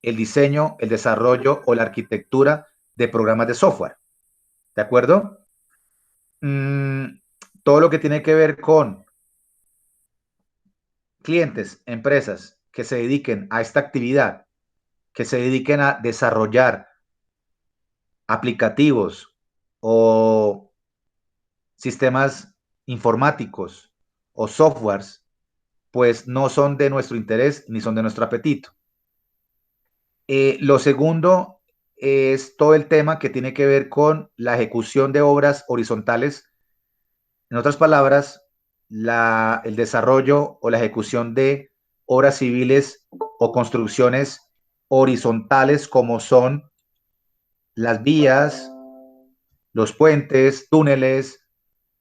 el diseño, el desarrollo o la arquitectura de programas de software. ¿De acuerdo? Mm, todo lo que tiene que ver con clientes, empresas que se dediquen a esta actividad, que se dediquen a desarrollar aplicativos o sistemas informáticos o softwares, pues no son de nuestro interés ni son de nuestro apetito. Lo segundo es todo el tema que tiene que ver con la ejecución de obras horizontales. En otras palabras, el desarrollo o la ejecución de obras civiles o construcciones horizontales como son las vías, los puentes, túneles,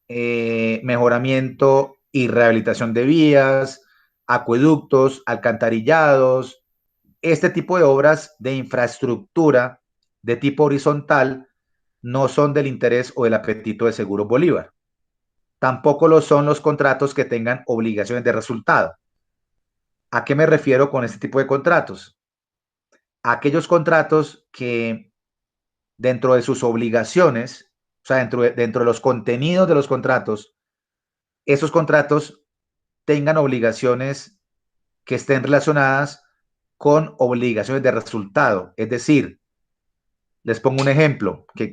mejoramiento y rehabilitación de vías, acueductos, alcantarillados, este tipo de obras de infraestructura de tipo horizontal no son del interés o del apetito de Seguro Bolívar. Tampoco lo son los contratos que tengan obligaciones de resultado. ¿A qué me refiero con este tipo de contratos? Aquellos contratos que dentro de sus obligaciones, o sea, dentro de los contenidos de los contratos, esos contratos tengan obligaciones que estén relacionadas con obligaciones de resultado. Es decir, les pongo un ejemplo que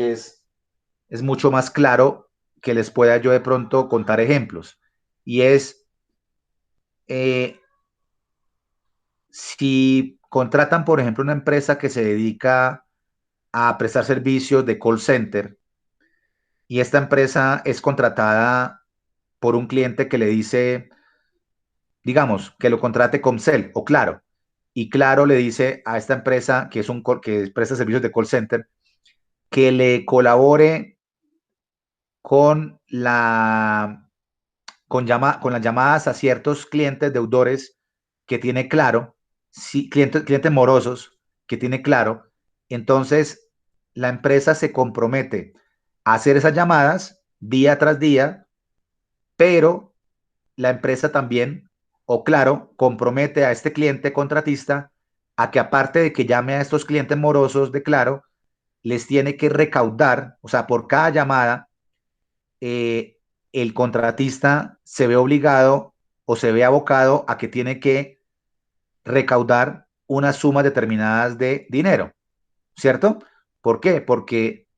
es mucho más claro que les pueda yo de pronto contar ejemplos. Y es, eh, si contratan, por ejemplo, una empresa que se dedica a prestar servicios de call center y esta empresa es contratada por un cliente que le dice, digamos, que lo contrate Comcel o Claro, y Claro le dice a esta empresa que presta servicios de call center que le colabore con con las llamadas a ciertos clientes deudores que tiene Claro, si, clientes morosos que tiene Claro, entonces la empresa se compromete a hacer esas llamadas día tras día, pero la empresa también, o Claro, compromete a este cliente contratista a que aparte de que llame a estos clientes morosos de Claro, les tiene que recaudar, o sea, por cada llamada, eh, el contratista se ve obligado o se ve abocado a que tiene que recaudar unas sumas determinadas de dinero, ¿cierto? ¿Por qué? Porque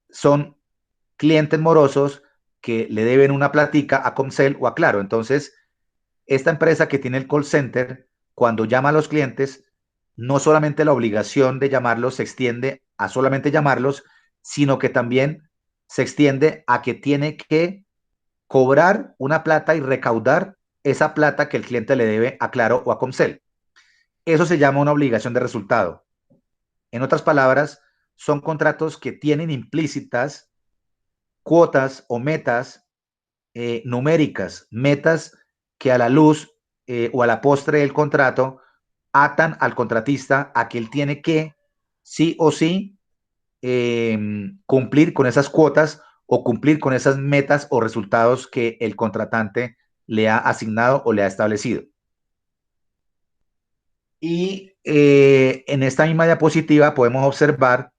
son clientes morosos que le deben una platica a Comcel o a Claro. Entonces, esta empresa que tiene el call center, cuando llama a los clientes, no solamente la obligación de llamarlos se extiende a solamente llamarlos, sino que también se extiende a que tiene que cobrar una plata y recaudar esa plata que el cliente le debe a Claro o a Comcel. Eso se llama una obligación de resultado. En otras palabras, son contratos que tienen implícitas cuotas o metas numéricas, metas que a la luz o a la postre del contrato atan al contratista a que él tiene que sí o sí cumplir con esas cuotas o cumplir con esas metas o resultados que el contratante le ha asignado o le ha establecido. Y en esta misma diapositiva podemos observar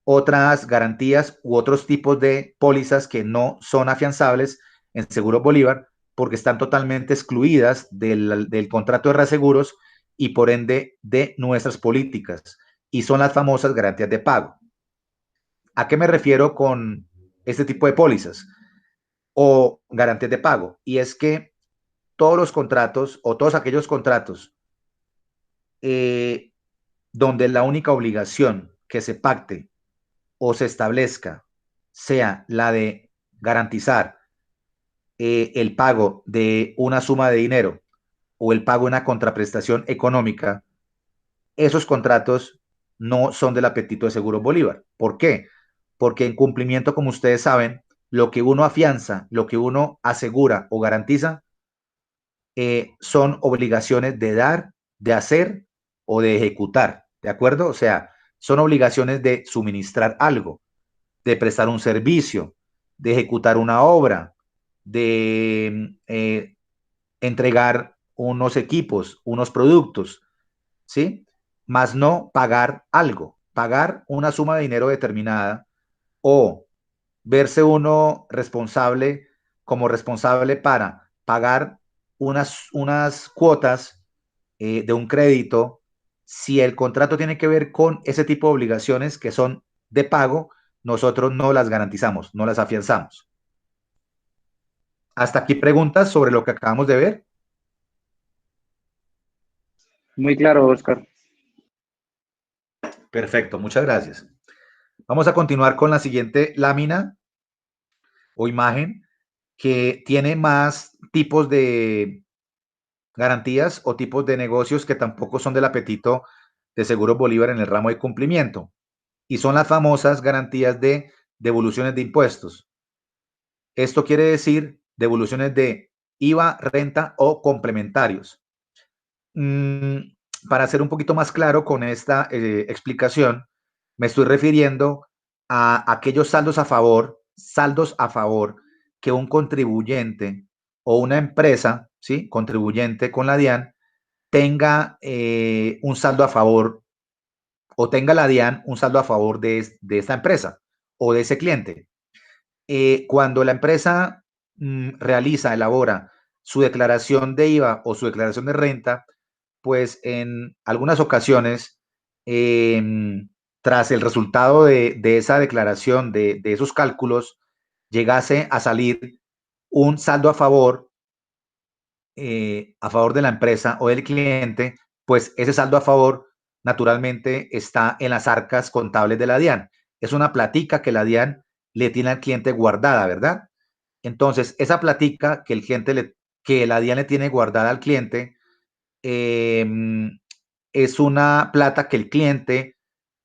otras garantías u otros tipos de pólizas que no son afianzables en Seguro Bolívar porque están totalmente excluidas del contrato de reaseguros y por ende de nuestras políticas y son las famosas garantías de pago. ¿A qué me refiero con este tipo de pólizas o garantías de pago? Y es que todos los contratos o todos aquellos contratos eh, donde la única obligación que se pacte o se establezca sea la de garantizar el pago de una suma de dinero o el pago de una contraprestación económica, esos contratos no son del apetito de Seguro Bolívar. ¿Por qué? Porque en cumplimiento, como ustedes saben, lo que uno afianza, lo que uno asegura o garantiza, son obligaciones de dar, de hacer o de ejecutar, ¿de acuerdo? O sea, son obligaciones de suministrar algo, de prestar un servicio, de ejecutar una obra, de entregar unos equipos, unos productos, ¿sí? más no pagar algo, pagar una suma de dinero determinada o verse uno responsable como responsable para pagar unas cuotas de un crédito, si el contrato tiene que ver con ese tipo de obligaciones que son de pago, nosotros no las garantizamos, no las afianzamos. Hasta aquí preguntas sobre lo que acabamos de ver. Muy claro, Oscar. Perfecto, muchas gracias. Vamos a continuar con la siguiente lámina o imagen que tiene más tipos de garantías o tipos de negocios que tampoco son del apetito de Seguros Bolívar en el ramo de cumplimiento. Y son las famosas garantías de devoluciones de impuestos. Esto quiere decir devoluciones de IVA, renta o complementarios. Mm, para ser un poquito más claro con esta explicación, me estoy refiriendo a aquellos saldos a favor que un contribuyente o una empresa, ¿sí? Contribuyente con la DIAN, tenga un saldo a favor o tenga la DIAN un saldo a favor de esta empresa o de ese cliente. Cuando la empresa elabora su declaración de IVA o su declaración de renta, pues en algunas ocasiones, tras el resultado de esa declaración, de esos cálculos, llegase a salir un saldo a favor de la empresa o del cliente, pues ese saldo a favor naturalmente está en las arcas contables de la DIAN. Es una platica que la DIAN le tiene al cliente guardada, ¿verdad? Entonces, esa platica que la DIAN le tiene guardada al cliente, eh, es una plata que el cliente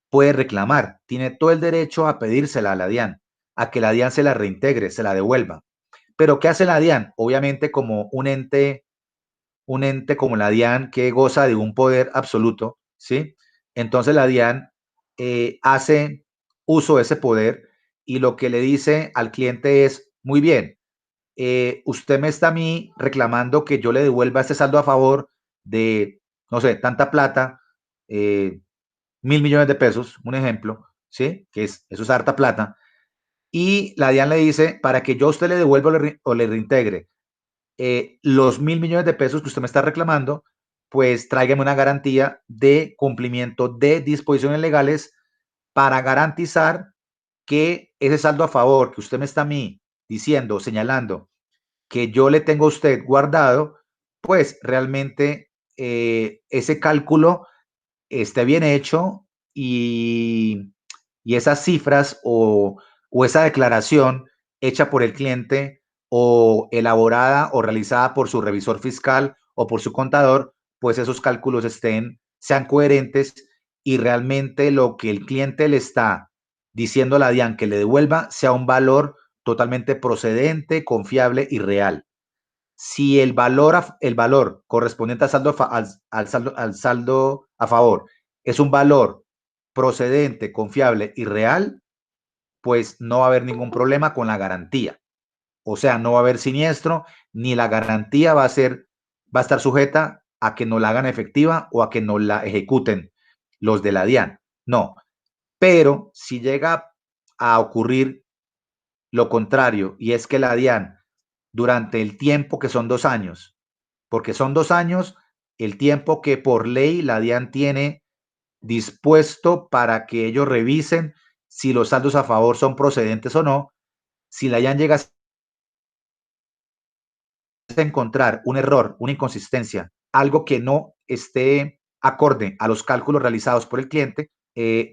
puede reclamar. Tiene todo el derecho a pedírsela a la DIAN, a que la DIAN se la reintegre, se la devuelva. Pero ¿qué hace la DIAN? Obviamente como un ente como la DIAN que goza de un poder absoluto, ¿sí? Entonces la DIAN hace uso de ese poder y lo que le dice al cliente es, muy bien, usted me está a mí reclamando que yo le devuelva este saldo a favor de, no sé, tanta plata, 1.000 millones de pesos, un ejemplo, ¿sí? Eso es harta plata. Y la DIAN le dice, para que yo a usted le devuelva o le reintegre los 1.000 millones de pesos que usted me está reclamando, pues tráigame una garantía de cumplimiento de disposiciones legales para garantizar que ese saldo a favor que usted me está a mí diciendo, señalando, que yo le tengo a usted guardado, pues realmente ese cálculo esté bien hecho y esas cifras o esa declaración hecha por el cliente o elaborada o realizada por su revisor fiscal o por su contador, pues esos cálculos sean coherentes y realmente lo que el cliente le está diciendo a la DIAN que le devuelva sea un valor totalmente procedente, confiable y real. Si el valor correspondiente al saldo a favor es un valor procedente, confiable y real, pues no va a haber ningún problema con la garantía. O sea, no va a haber siniestro, ni la garantía va a estar sujeta a que no la hagan efectiva o a que no la ejecuten los de la DIAN. No, pero si llega a ocurrir lo contrario, y es que la DIAN, durante el tiempo que son 2 años, porque son 2 años el tiempo que por ley la DIAN tiene dispuesto para que ellos revisen si los saldos a favor son procedentes o no. Si la DIAN llega a encontrar un error, una inconsistencia, algo que no esté acorde a los cálculos realizados por el cliente,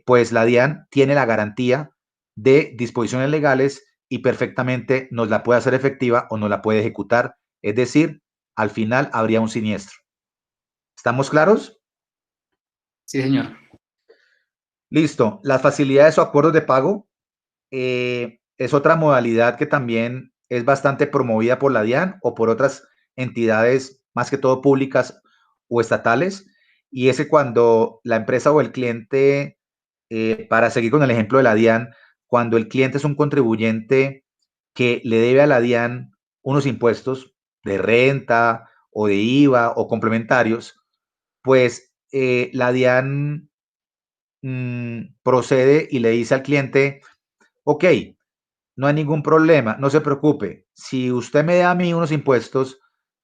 pues la DIAN tiene la garantía de disposiciones legales y perfectamente nos la puede hacer efectiva o no la puede ejecutar. Es decir, al final habría un siniestro. ¿Estamos claros? Sí, señor. Listo. Las facilidades o acuerdos de pago es otra modalidad que también es bastante promovida por la DIAN o por otras entidades, más que todo públicas o estatales. Y ese cuando la empresa o el cliente, para seguir con el ejemplo de la DIAN, cuando el cliente es un contribuyente que le debe a la DIAN unos impuestos de renta o de IVA o complementarios, pues la DIAN procede y le dice al cliente, ok, no hay ningún problema, no se preocupe. Si usted me da a mí unos impuestos,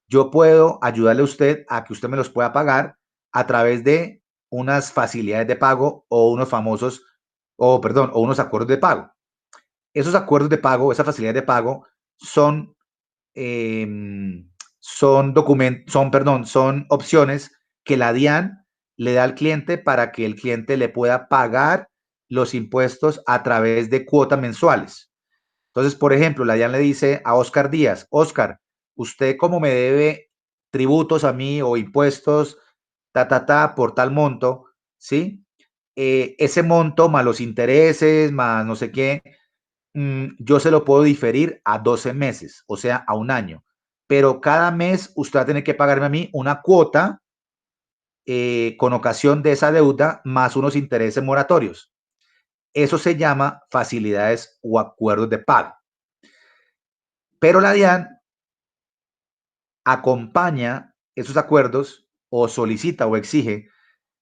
yo puedo ayudarle a usted a que usted me los pueda pagar a través de unas facilidades de pago o unos famosos, o unos acuerdos de pago. Esos acuerdos de pago, esas facilidades de pago son, son opciones que la DIAN le da al cliente para que el cliente le pueda pagar los impuestos a través de cuotas mensuales. Entonces, por ejemplo, la DIAN le dice a Oscar Díaz, Oscar, usted como me debe tributos a mí o impuestos, por tal monto, ¿sí? Ese monto más los intereses, más no sé qué, yo se lo puedo diferir a 12 meses, o sea, a un año. Pero cada mes usted va a tener que pagarme a mí una cuota con ocasión de esa deuda más unos intereses moratorios. Eso se llama facilidades o acuerdos de pago. Pero la DIAN acompaña esos acuerdos o solicita o exige,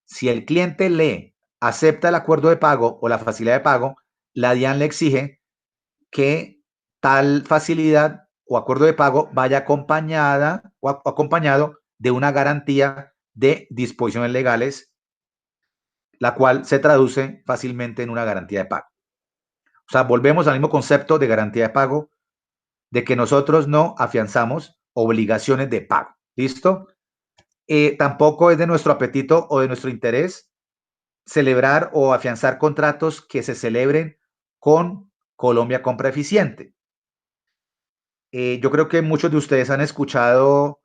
si el cliente le acepta el acuerdo de pago o la facilidad de pago, la DIAN le exige que tal facilidad o acuerdo de pago vaya acompañada o acompañado de una garantía de disposiciones legales, la cual se traduce fácilmente en una garantía de pago. O sea, volvemos al mismo concepto de garantía de pago, de que nosotros no afianzamos obligaciones de pago. ¿Listo? Tampoco es de nuestro apetito o de nuestro interés celebrar o afianzar contratos que se celebren con Colombia Compra Eficiente. Yo creo que muchos de ustedes han escuchado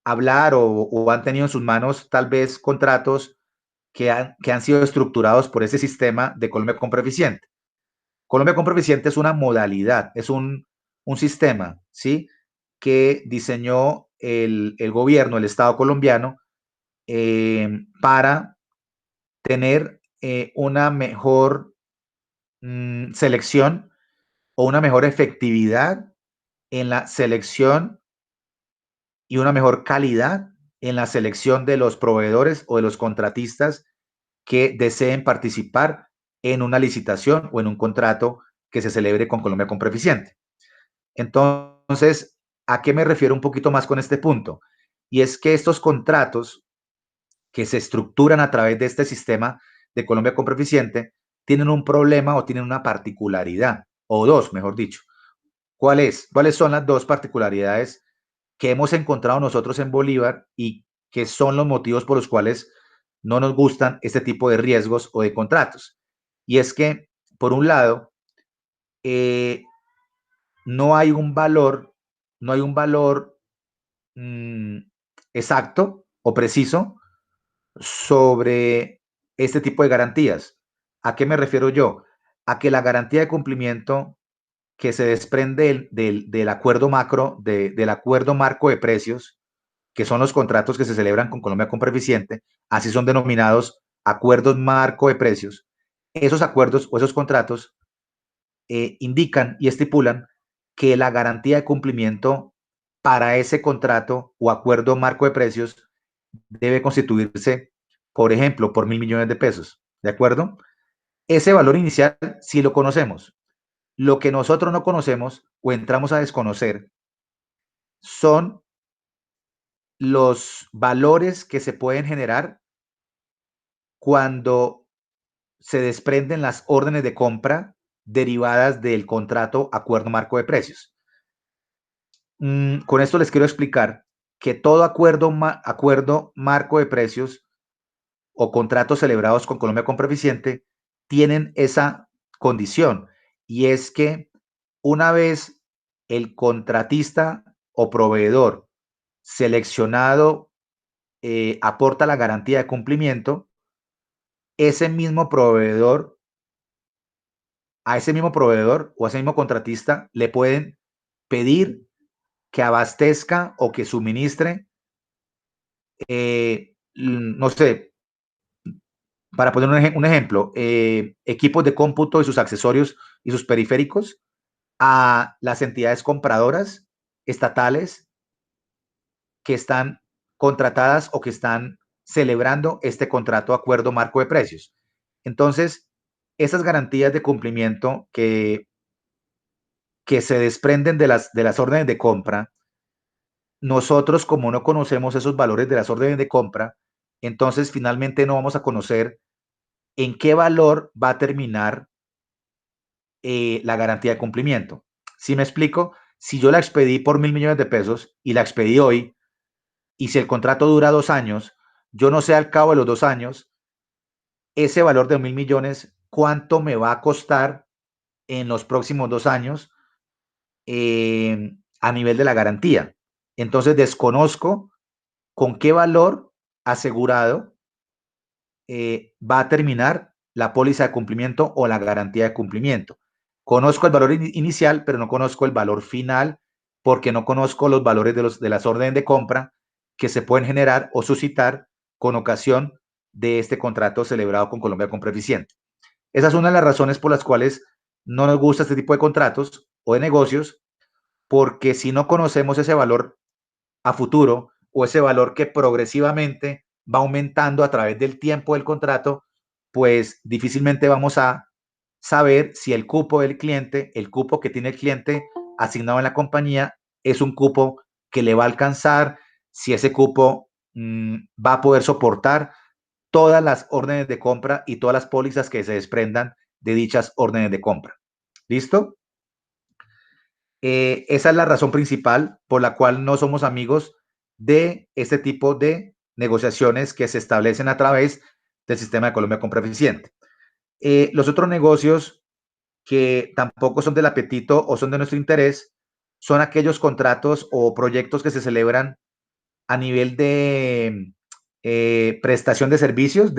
hablar o han tenido en sus manos tal vez contratos que han sido estructurados por ese sistema de Colombia Compra Eficiente. Colombia Compra Eficiente es una modalidad, es un sistema, ¿sí? Que diseñó el gobierno, el Estado colombiano, para tener una mejor selección o una mejor efectividad en la selección y una mejor calidad en la selección de los proveedores o de los contratistas que deseen participar en una licitación o en un contrato que se celebre con Colombia Compra Eficiente. Entonces, ¿a qué me refiero un poquito más con este punto? Y es que estos contratos que se estructuran a través de este sistema de Colombia Compra Eficiente tienen un problema o tienen una particularidad, o dos, mejor dicho. ¿Cuáles son las dos particularidades que hemos encontrado nosotros en Bolívar y que son los motivos por los cuales no nos gustan este tipo de riesgos o de contratos? Y es que, por un lado, no hay un valor, no hay un valor exacto o preciso sobre este tipo de garantías. ¿A qué me refiero yo? A que la garantía de cumplimiento que se desprende del acuerdo macro, del acuerdo marco de precios, que son los contratos que se celebran con Colombia Compra Eficiente, así son denominados acuerdos marco de precios. Esos acuerdos o esos contratos indican y estipulan que la garantía de cumplimiento para ese contrato o acuerdo marco de precios debe constituirse, por ejemplo, por 1.000 millones de pesos. ¿De acuerdo? Ese valor inicial sí lo conocemos. Lo que nosotros no conocemos o entramos a desconocer son los valores que se pueden generar cuando se desprenden las órdenes de compra derivadas del contrato acuerdo marco de precios. Con esto les quiero explicar que todo acuerdo marco de precios o contratos celebrados con Colombia Compra Eficiente tienen esa condición, y es que una vez el contratista o proveedor seleccionado aporta la garantía de cumplimiento, ese mismo proveedor, a ese mismo proveedor o a ese mismo contratista le pueden pedir que abastezca o que suministre, no sé, para poner un ejemplo, equipos de cómputo y sus accesorios y sus periféricos a las entidades compradoras estatales que están contratadas o que están celebrando este contrato acuerdo marco de precios. Entonces, esas garantías de cumplimiento que se desprenden de las órdenes de compra, nosotros como no conocemos esos valores de las órdenes de compra, entonces finalmente no vamos a conocer en qué valor va a terminar la garantía de cumplimiento. ¿Sí me explico? Si yo la expedí por 1.000 millones de pesos y la expedí hoy, y si el contrato dura 2 años, yo no sé al cabo de los 2 años ese valor de 1.000 millones, cuánto me va a costar en los próximos 2 años a nivel de la garantía. Entonces desconozco con qué valor asegurado va a terminar la póliza de cumplimiento o la garantía de cumplimiento. Conozco el valor inicial, pero no conozco el valor final porque no conozco los valores de las órdenes de compra que se pueden generar o suscitar con ocasión de este contrato celebrado con Colombia Compra Eficiente. Esa es una de las razones por las cuales no nos gusta este tipo de contratos o de negocios, porque si no conocemos ese valor a futuro o ese valor que progresivamente va aumentando a través del tiempo del contrato, pues difícilmente vamos a saber si el cupo del cliente, el cupo que tiene el cliente asignado en la compañía, es un cupo que le va a alcanzar, si ese cupo va a poder soportar todas las órdenes de compra y todas las pólizas que se desprendan de dichas órdenes de compra. ¿Listo? Esa es la razón principal por la cual no somos amigos de este tipo de negociaciones que se establecen a través del sistema de Colombia Compra Eficiente. Los otros negocios que tampoco son del apetito o son de nuestro interés son aquellos contratos o proyectos que se celebran a nivel de prestación de servicios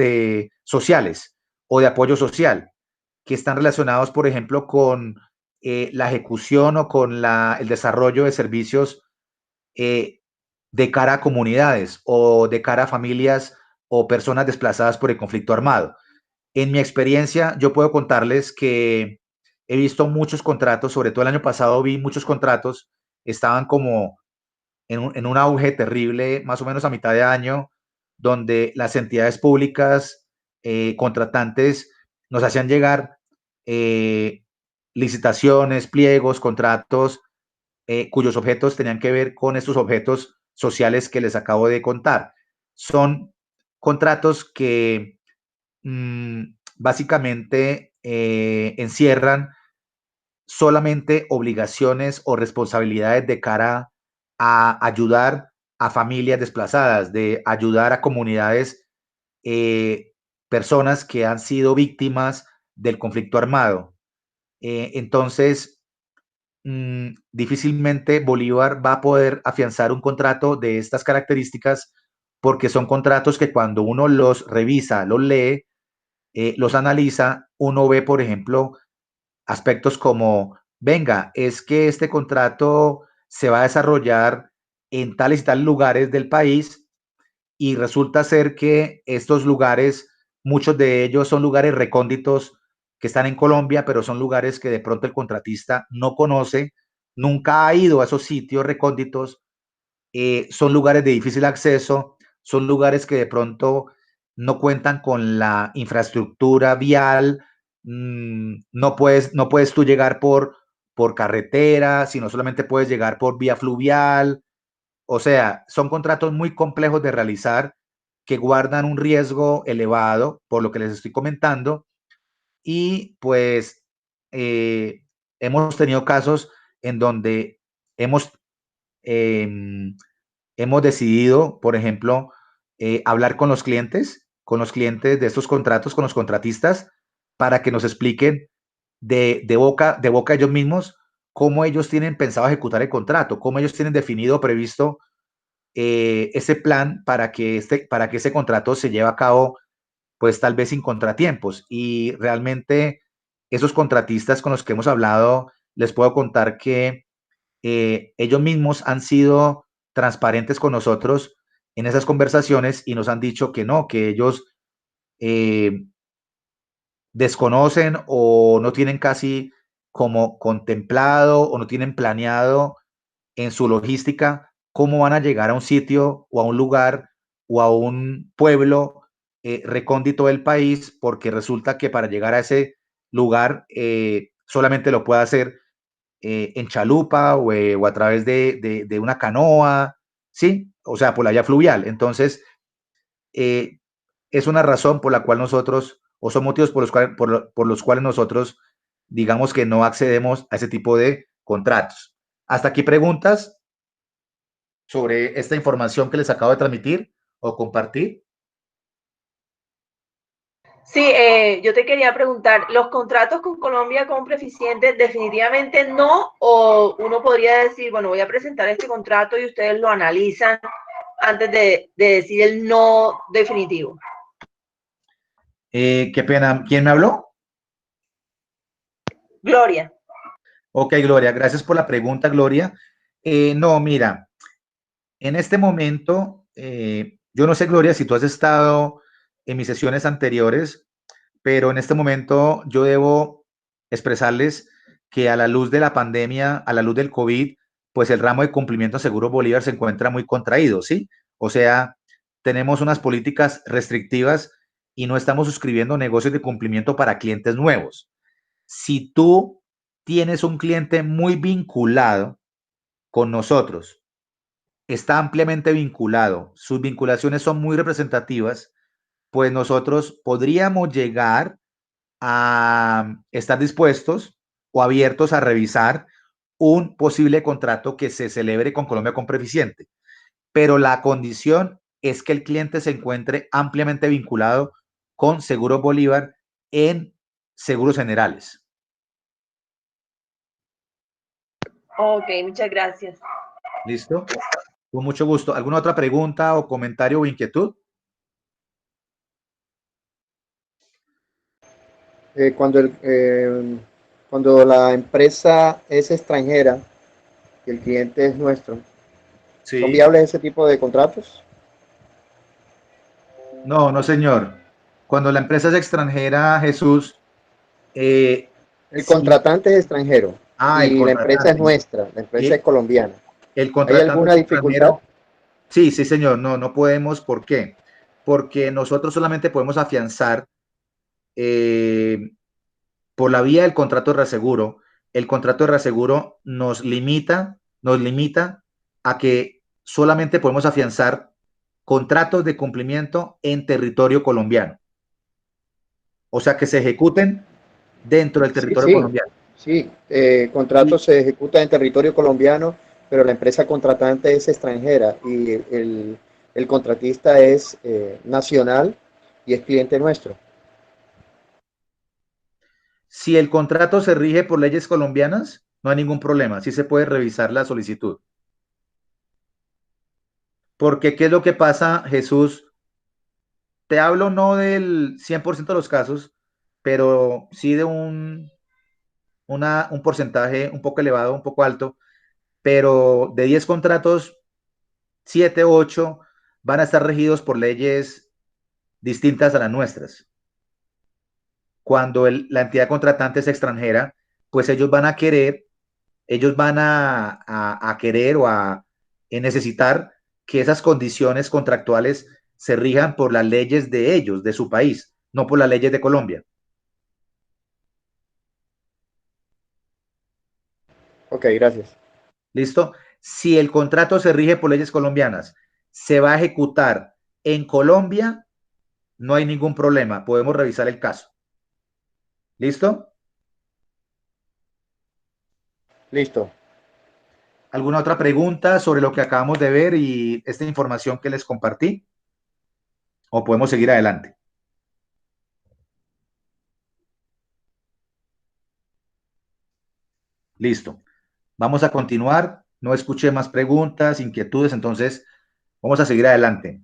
sociales o de apoyo social, que están relacionados, por ejemplo, con la ejecución o con el desarrollo de servicios de cara a comunidades o de cara a familias o personas desplazadas por el conflicto armado. En mi experiencia, yo puedo contarles que he visto muchos contratos, sobre todo el año pasado vi muchos contratos, estaban como en un auge terrible, más o menos a mitad de año, donde las entidades públicas contratantes nos hacían llegar licitaciones, pliegos, contratos cuyos objetos tenían que ver con estos objetos sociales que les acabo de contar. Son contratos que básicamente encierran solamente obligaciones o responsabilidades de cara a ayudar a familias desplazadas, de ayudar a comunidades, personas que han sido víctimas del conflicto armado. Entonces, difícilmente Bolívar va a poder afianzar un contrato de estas características porque son contratos que cuando uno los revisa, los lee, los analiza, uno ve, por ejemplo, aspectos como, venga, es que este contrato se va a desarrollar en tales y tales lugares del país y resulta ser que estos lugares, muchos de ellos son lugares recónditos que están en Colombia, pero son lugares que de pronto el contratista no conoce, nunca ha ido a esos sitios recónditos, son lugares de difícil acceso, son lugares que de pronto no cuentan con la infraestructura vial, no puedes tú llegar por carretera, sino solamente puedes llegar por vía fluvial. O sea, son contratos muy complejos de realizar que guardan un riesgo elevado, por lo que les estoy comentando, y pues eh, hemos tenido casos en donde hemos eh, hemos decidido, por ejemplo, hablar con los clientes de estos contratos, con los contratistas, para que nos expliquen de boca ellos mismos cómo ellos tienen pensado ejecutar el contrato, cómo ellos tienen definido, previsto ese plan para que ese contrato se lleve a cabo, pues tal vez sin contratiempos. Y realmente esos contratistas con los que hemos hablado, les puedo contar que ellos mismos han sido transparentes con nosotros en esas conversaciones y nos han dicho que no, que ellos eh, desconocen o no tienen casi como contemplado o no tienen planeado en su logística ¿cómo van a llegar a un sitio o a un lugar o a un pueblo recóndito del país? Porque resulta que para llegar a ese lugar solamente lo puede hacer en chalupa o a través de una canoa, ¿sí? O sea, por la vía fluvial. Entonces, eh, es una razón por la cual nosotros, o son motivos por los cuales nosotros, digamos que no accedemos a ese tipo de contratos. Hasta aquí preguntas sobre esta información que les acabo de transmitir o compartir. Sí, yo te quería preguntar, ¿los contratos con Colombia Compra Eficiente definitivamente no? ¿O uno podría decir, bueno, voy a presentar este contrato y ustedes lo analizan antes de decir el no definitivo? Qué pena, ¿quién me habló? Gloria. Ok, Gloria, gracias por la pregunta, Gloria. No, mira, en este momento, yo no sé, Gloria, si tú has estado en mis sesiones anteriores, pero en este momento yo debo expresarles que a la luz de la pandemia, a la luz del COVID, pues el ramo de cumplimiento a Seguro Bolívar se encuentra muy contraído, ¿sí? O sea, tenemos unas políticas restrictivas y no estamos suscribiendo negocios de cumplimiento para clientes nuevos. Si tú tienes un cliente muy vinculado con nosotros, está ampliamente vinculado, sus vinculaciones son muy representativas, pues nosotros podríamos llegar a estar dispuestos o abiertos a revisar un posible contrato que se celebre con Colombia Compra Eficiente. Pero la condición es que el cliente se encuentre ampliamente vinculado con Seguros Bolívar en seguros generales. Ok, muchas gracias. ¿Listo? Con mucho gusto. ¿Alguna otra pregunta o comentario o inquietud? Cuando la empresa es extranjera y el cliente es nuestro, ¿son Sí. viables ese tipo de contratos? No, no, señor. Cuando la empresa es extranjera, Jesús, El sí. contratante es extranjero El y la empresa es contratante. nuestra, la empresa es El, colombiana. el ¿Hay contratante alguna es dificultad? extranjero. Sí, sí, señor. No, no podemos. ¿Por qué? Porque nosotros solamente podemos afianzar eh, por la vía del contrato de reaseguro. El contrato de reaseguro nos limita a que solamente podemos afianzar contratos de cumplimiento en territorio colombiano. O sea, que se ejecuten dentro del Sí, territorio sí, colombiano. sí. Y Contratos se ejecutan en territorio colombiano, pero la empresa contratante es extranjera y el contratista es nacional y es cliente nuestro. si el contrato se rige por leyes colombianas, no hay ningún problema. Sí se puede revisar la solicitud. Porque, ¿qué es lo que pasa, Jesús? Te hablo no del 100% de los casos, pero sí de un porcentaje un poco elevado, un poco alto, pero de 10 contratos, 7, 8 van a estar regidos por leyes distintas a las nuestras. Cuando la entidad contratante es extranjera, pues ellos van a querer o a necesitar que esas condiciones contractuales se rijan por las leyes de ellos, de su país, no por las leyes de Colombia. Ok, gracias. ¿Listo? Si el contrato se rige por leyes colombianas, se va a ejecutar en Colombia, no hay ningún problema. Podemos revisar el caso. ¿Listo? Listo. ¿Alguna otra pregunta sobre lo que acabamos de ver y esta información que les compartí? ¿O podemos seguir adelante? Listo. Vamos a continuar. No escuché más preguntas, inquietudes, entonces vamos a seguir adelante.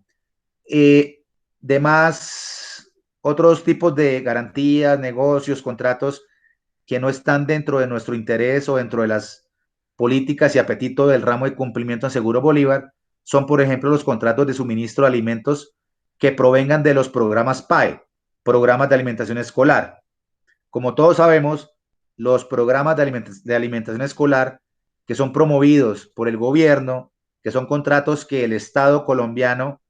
Demás, otros tipos de garantías, negocios, contratos que no están dentro de nuestro interés o dentro de las políticas y apetito del ramo de cumplimiento en Seguro Bolívar son, por ejemplo, los contratos de suministro de alimentos que provengan de los programas PAE, programas de alimentación escolar. Como todos sabemos, los programas de alimentación escolar que son promovidos por el gobierno que son contratos que el Estado colombiano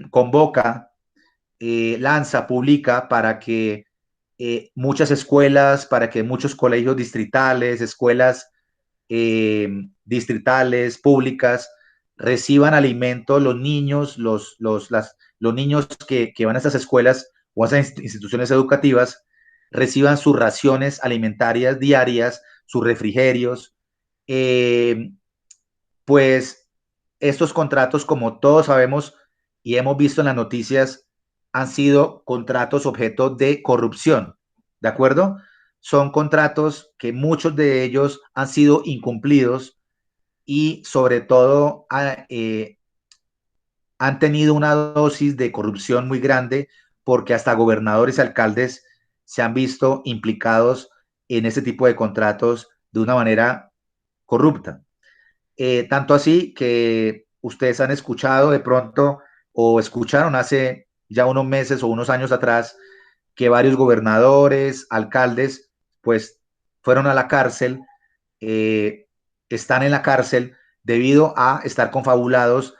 convoca, lanza, publica para que muchas escuelas, para que muchos colegios distritales, escuelas distritales, públicas, reciban alimentos los niños que van a estas escuelas o a esas instituciones educativas, reciban sus raciones alimentarias diarias, sus refrigerios. Pues estos contratos, como todos sabemos y hemos visto en las noticias, han sido contratos objeto de corrupción, ¿de acuerdo? Son contratos que muchos de ellos han sido incumplidos y sobre todo han tenido una dosis de corrupción muy grande porque hasta gobernadores y alcaldes se han visto implicados en ese tipo de contratos de una manera corrupta. Tanto así que ustedes han escuchado de pronto o escucharon hace ya unos meses o unos años atrás que varios gobernadores, alcaldes, pues fueron a la cárcel, están en la cárcel debido a estar confabulados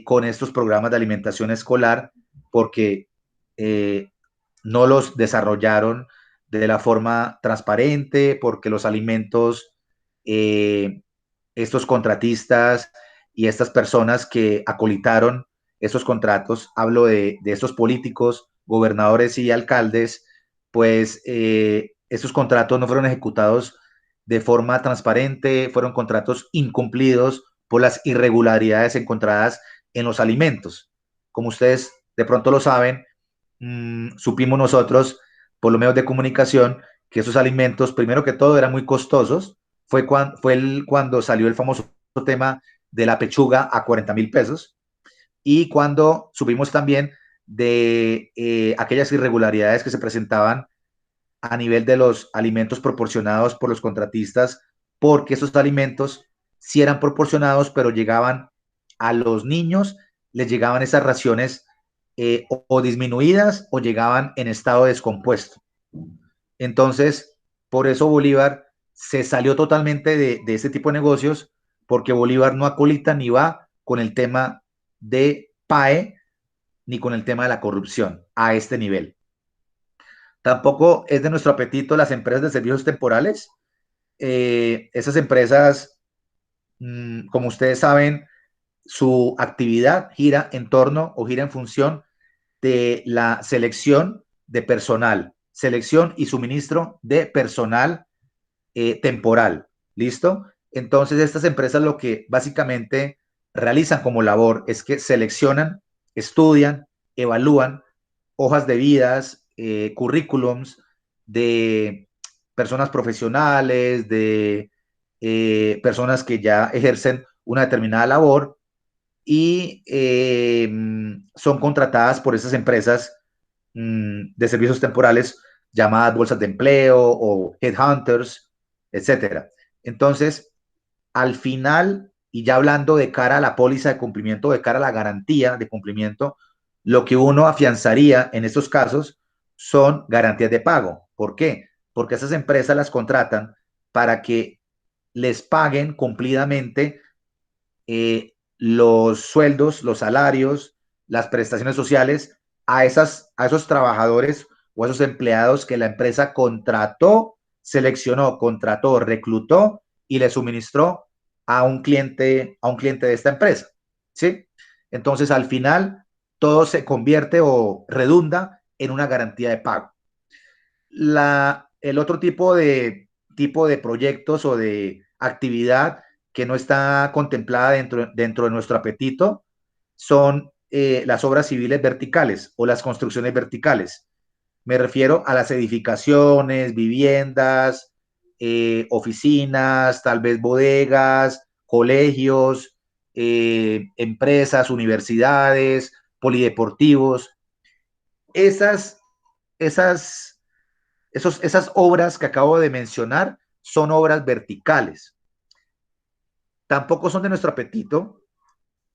con estos programas de alimentación escolar porque no los desarrollaron de la forma transparente, porque los alimentos, estos contratistas y estas personas que acolitaron estos contratos, hablo de estos políticos, gobernadores y alcaldes, pues estos contratos no fueron ejecutados de forma transparente, fueron contratos incumplidos por las irregularidades encontradas en los alimentos. Como ustedes de pronto lo saben, supimos nosotros, por los medios de comunicación, que esos alimentos, primero que todo, eran muy costosos. Cuando salió el famoso tema de la pechuga a 40.000 pesos y cuando supimos también de aquellas irregularidades que se presentaban a nivel de los alimentos proporcionados por los contratistas, porque esos alimentos sí eran proporcionados, pero llegaban a los niños, les llegaban esas raciones o disminuidas o llegaban en estado descompuesto. Entonces, por eso Bolívar se salió totalmente de este tipo de negocios, porque Bolívar no acolita ni va con el tema de PAE ni con el tema de la corrupción a este nivel. Tampoco es de nuestro apetito las empresas de servicios temporales. Esas empresas, como ustedes saben, su actividad gira en torno o gira en función de la selección de personal, selección y suministro de personal temporal. ¿Listo? Entonces, estas empresas lo que básicamente realizan como labor es que seleccionan, estudian, evalúan hojas de vidas, currículums de personas profesionales, de personas que ya ejercen una determinada labor y son contratadas por esas empresas de servicios temporales llamadas bolsas de empleo o headhunters, etcétera. Entonces, al final, y ya hablando de cara a la póliza de cumplimiento, de cara a la garantía de cumplimiento, lo que uno afianzaría en estos casos son garantías de pago. ¿Por qué? Porque esas empresas las contratan para que les paguen cumplidamente los sueldos, los salarios, las prestaciones sociales a esos trabajadores o a esos empleados que la empresa contrató, seleccionó, contrató, reclutó y le suministró a un cliente de esta empresa. ¿Sí? Entonces, al final, todo se convierte o redunda en una garantía de pago. El otro tipo de proyectos o de actividad que no está contemplada dentro de nuestro apetito son las obras civiles verticales o las construcciones verticales. Me refiero a las edificaciones, viviendas, oficinas, tal vez bodegas, colegios, empresas, universidades, polideportivos. Esas, esas, esas obras que acabo de mencionar son obras verticales. Tampoco son de nuestro apetito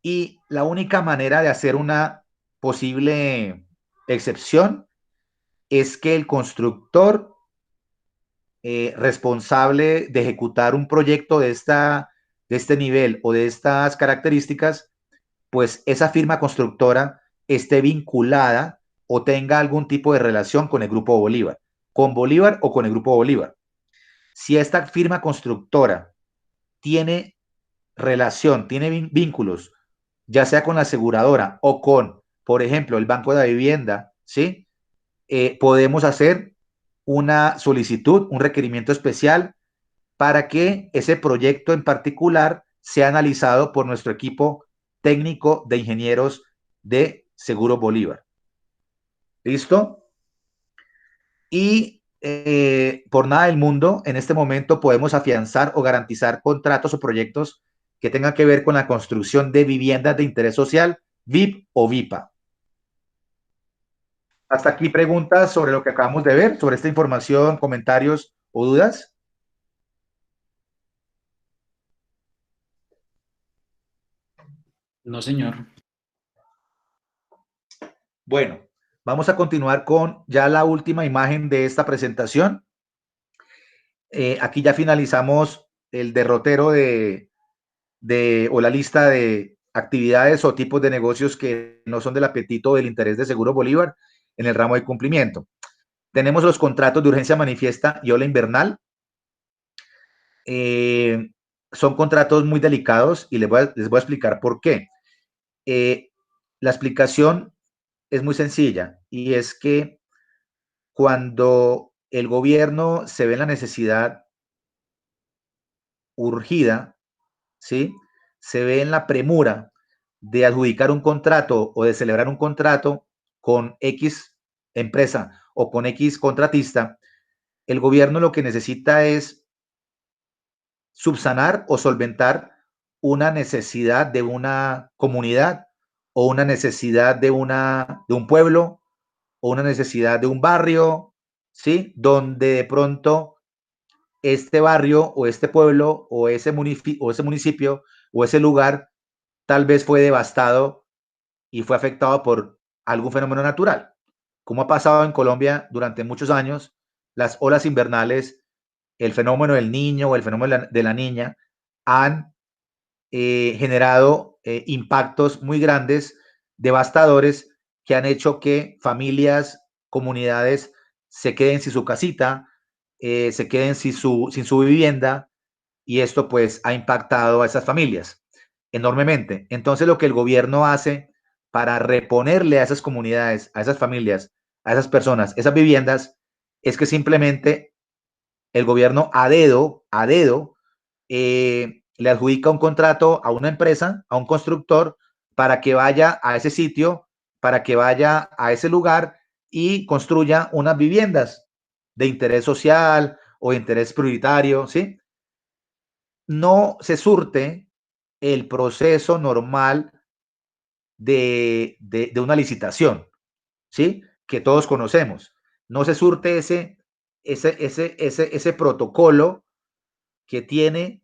y la única manera de hacer una posible excepción es que el constructor responsable de ejecutar un proyecto de este nivel o de estas características, pues esa firma constructora esté vinculada o tenga algún tipo de relación con el Grupo Bolívar, con Bolívar o con el Grupo Bolívar. Si esta firma constructora tiene relación, tiene vínculos, ya sea con la aseguradora o con, por ejemplo, el Banco de la Vivienda, ¿sí? Podemos hacer una solicitud, un requerimiento especial para que ese proyecto en particular sea analizado por nuestro equipo técnico de ingenieros de Seguro Bolívar. ¿Listo? Y por nada del mundo, en este momento podemos afianzar o garantizar contratos o proyectos que tengan que ver con la construcción de viviendas de interés social, VIP o VIPA. Hasta aquí preguntas sobre lo que acabamos de ver, sobre esta información, comentarios o dudas. No, señor. Bueno, vamos a continuar con ya la última imagen de esta presentación. Aquí ya finalizamos el derrotero o la lista de actividades o tipos de negocios que no son del apetito o del interés de Seguro Bolívar en el ramo de cumplimiento. Tenemos los contratos de urgencia manifiesta y ola invernal. Son contratos muy delicados y les voy a explicar por qué. La explicación es muy sencilla y es que cuando el gobierno se ve en la necesidad urgida, ¿sí? Se ve en la premura de adjudicar un contrato o de celebrar un contrato con X empresa o con X contratista, el gobierno lo que necesita es subsanar o solventar una necesidad de una comunidad o una necesidad de un pueblo o una necesidad de un barrio, ¿sí? Donde de pronto este barrio o este pueblo o ese municipio o ese lugar tal vez fue devastado y fue afectado por algún fenómeno natural. Como ha pasado en Colombia durante muchos años, las olas invernales, el fenómeno del niño o el fenómeno de la niña han generado impactos muy grandes, devastadores, que han hecho que familias, comunidades se queden sin su casita, se queden sin su vivienda, y esto pues ha impactado a esas familias enormemente. Entonces lo que el gobierno hace para reponerle a esas comunidades, a esas familias, a esas personas, esas viviendas, es que simplemente el gobierno a dedo, le adjudica un contrato a una empresa, a un constructor, para que vaya a ese sitio, para que vaya a ese lugar y construya unas viviendas de interés social o de interés prioritario, ¿sí? No se surte el proceso normal de una licitación, ¿sí? Que todos conocemos. No se surte ese protocolo que tiene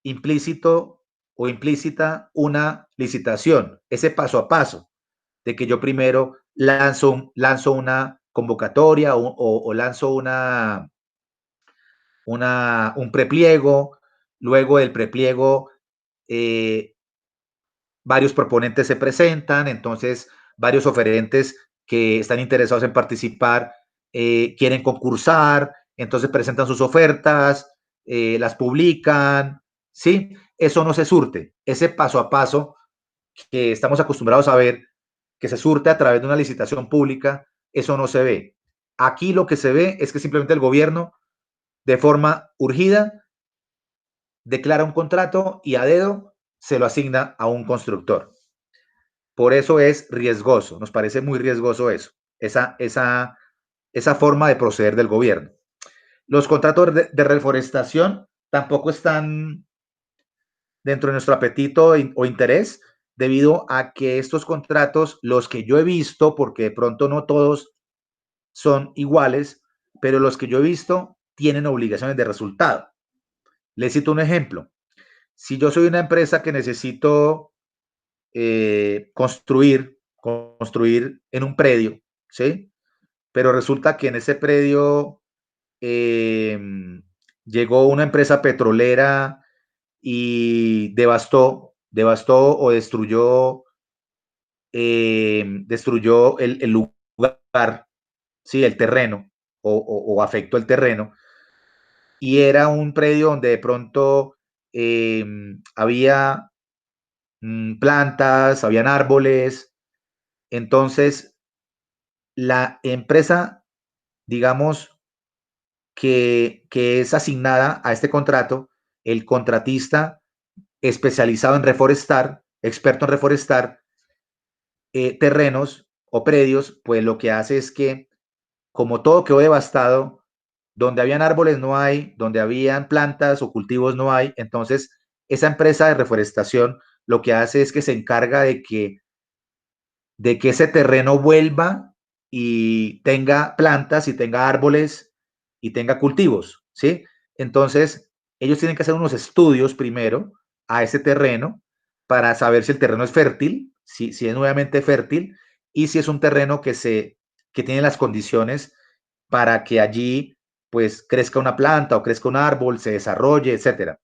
implícito o implícita una licitación, ese paso a paso, de que yo primero lanzo una convocatoria o lanzo un prepliego, luego del prepliego varios proponentes se presentan, entonces varios oferentes que están interesados en participar quieren concursar, entonces presentan sus ofertas, las publican, ¿sí? Eso no se surte, ese paso a paso que estamos acostumbrados a ver, que se surte a través de una licitación pública, eso no se ve. Aquí lo que se ve es que simplemente el gobierno, de forma urgida, declara un contrato y a dedo se lo asigna a un constructor. Por eso es riesgoso, nos parece muy riesgoso eso, esa forma de proceder del gobierno. Los contratos de reforestación tampoco están dentro de nuestro apetito o interés, debido a que estos contratos, los que yo he visto, porque de pronto no todos son iguales, pero los que yo he visto tienen obligaciones de resultado. Les cito un ejemplo. Si yo soy una empresa que necesito construir en un predio, ¿sí? Pero resulta que en ese predio llegó una empresa petrolera y devastó o destruyó, el lugar, sí, el terreno, o afectó el terreno, y era un predio donde de pronto había plantas, habían árboles. Entonces, la empresa, digamos, que es asignada a este contrato, el contratista especializado en reforestar, experto en reforestar terrenos o predios, pues lo que hace es que, como todo quedó devastado, donde habían árboles no hay, donde habían plantas o cultivos no hay, entonces esa empresa de reforestación lo que hace es que se encarga de que ese terreno vuelva y tenga plantas y tenga árboles y tenga cultivos, ¿sí? Entonces, ellos tienen que hacer unos estudios primero a ese terreno para saber si el terreno es fértil, si es nuevamente fértil, y si es un terreno que tiene las condiciones para que allí pues crezca una planta o crezca un árbol, se desarrolle, etcétera.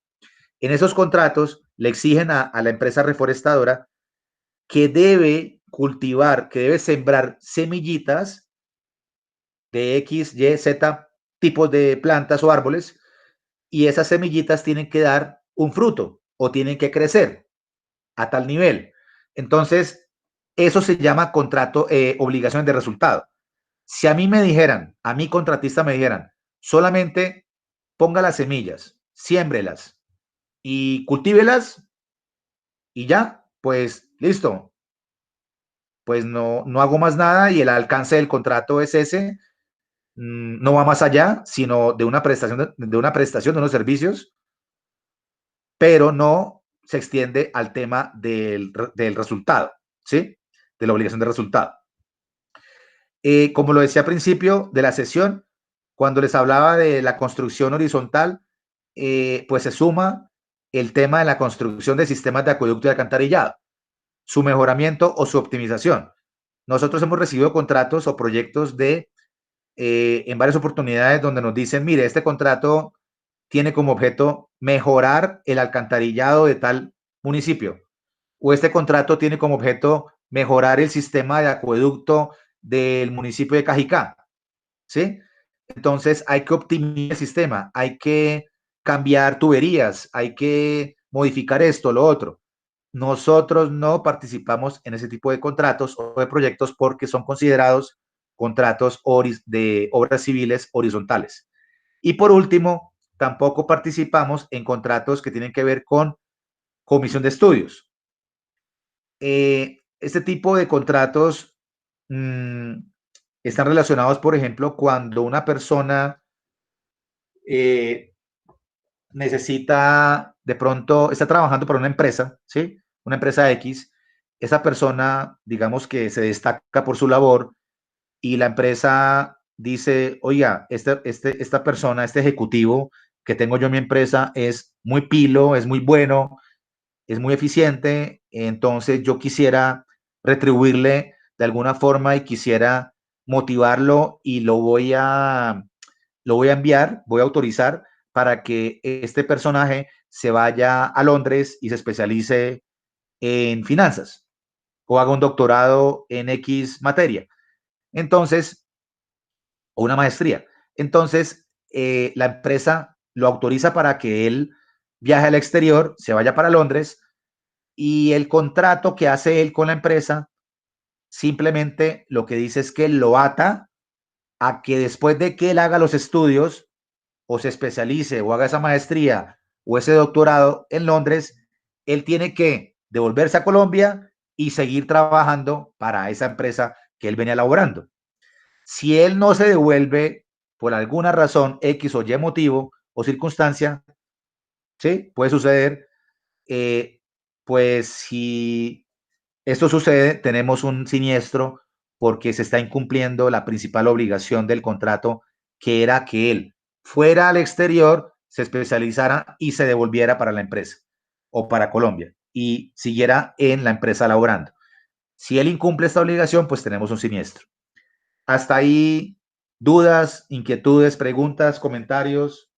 En esos contratos le exigen a la empresa reforestadora que debe cultivar, que debe sembrar semillitas de X, Y, Z tipos de plantas o árboles, y esas semillitas tienen que dar un fruto o tienen que crecer a tal nivel. Entonces, eso se llama contrato, obligaciones de resultado. Si a mí me dijeran, a mi contratista me dijeran, solamente ponga las semillas, siémbrelas y cultívelas y ya, pues listo, pues no hago más nada y el alcance del contrato es ese, no va más allá, sino de una prestación de unos servicios, pero no se extiende al tema del resultado, ¿sí? De la obligación de resultado. Como lo decía al principio de la sesión, cuando les hablaba de la construcción horizontal, pues se suma el tema de la construcción de sistemas de acueducto y alcantarillado, su mejoramiento o su optimización. Nosotros hemos recibido contratos o proyectos en varias oportunidades donde nos dicen, mire, este contrato tiene como objeto mejorar el alcantarillado de tal municipio, o este contrato tiene como objeto mejorar el sistema de acueducto del municipio de Cajicá, ¿sí? Entonces hay que optimizar el sistema, hay que cambiar tuberías, hay que modificar esto, lo otro. Nosotros no participamos en ese tipo de contratos o de proyectos porque son considerados contratos de obras civiles horizontales. Y por último, tampoco participamos en contratos que tienen que ver con comisión de estudios. Este tipo de contratos están relacionados, por ejemplo, cuando una persona necesita, de pronto, está trabajando para una empresa, ¿sí? Una empresa X, esa persona, digamos que se destaca por su labor y la empresa dice, oiga, esta persona, este ejecutivo que tengo yo en mi empresa es muy pilo, es muy bueno, es muy eficiente, entonces yo quisiera retribuirle de alguna forma y quisiera motivarlo y lo voy a enviar, voy a autorizar para que este personaje se vaya a Londres y se especialice en finanzas o haga un doctorado en X materia. Entonces, o una maestría. Entonces, la empresa lo autoriza para que él viaje al exterior, se vaya para Londres y el contrato que hace él con la empresa simplemente lo que dice es que lo ata a que después de que él haga los estudios o se especialice o haga esa maestría o ese doctorado en Londres, él tiene que devolverse a Colombia y seguir trabajando para esa empresa que él venía elaborando. Si él no se devuelve por alguna razón X o Y motivo o circunstancia, ¿sí? Puede suceder, pues si esto sucede, tenemos un siniestro porque se está incumpliendo la principal obligación del contrato, que era que él fuera al exterior, se especializara y se devolviera para la empresa o para Colombia y siguiera en la empresa laborando. Si él incumple esta obligación, pues tenemos un siniestro. Hasta ahí ¿Dudas, inquietudes, preguntas, comentarios?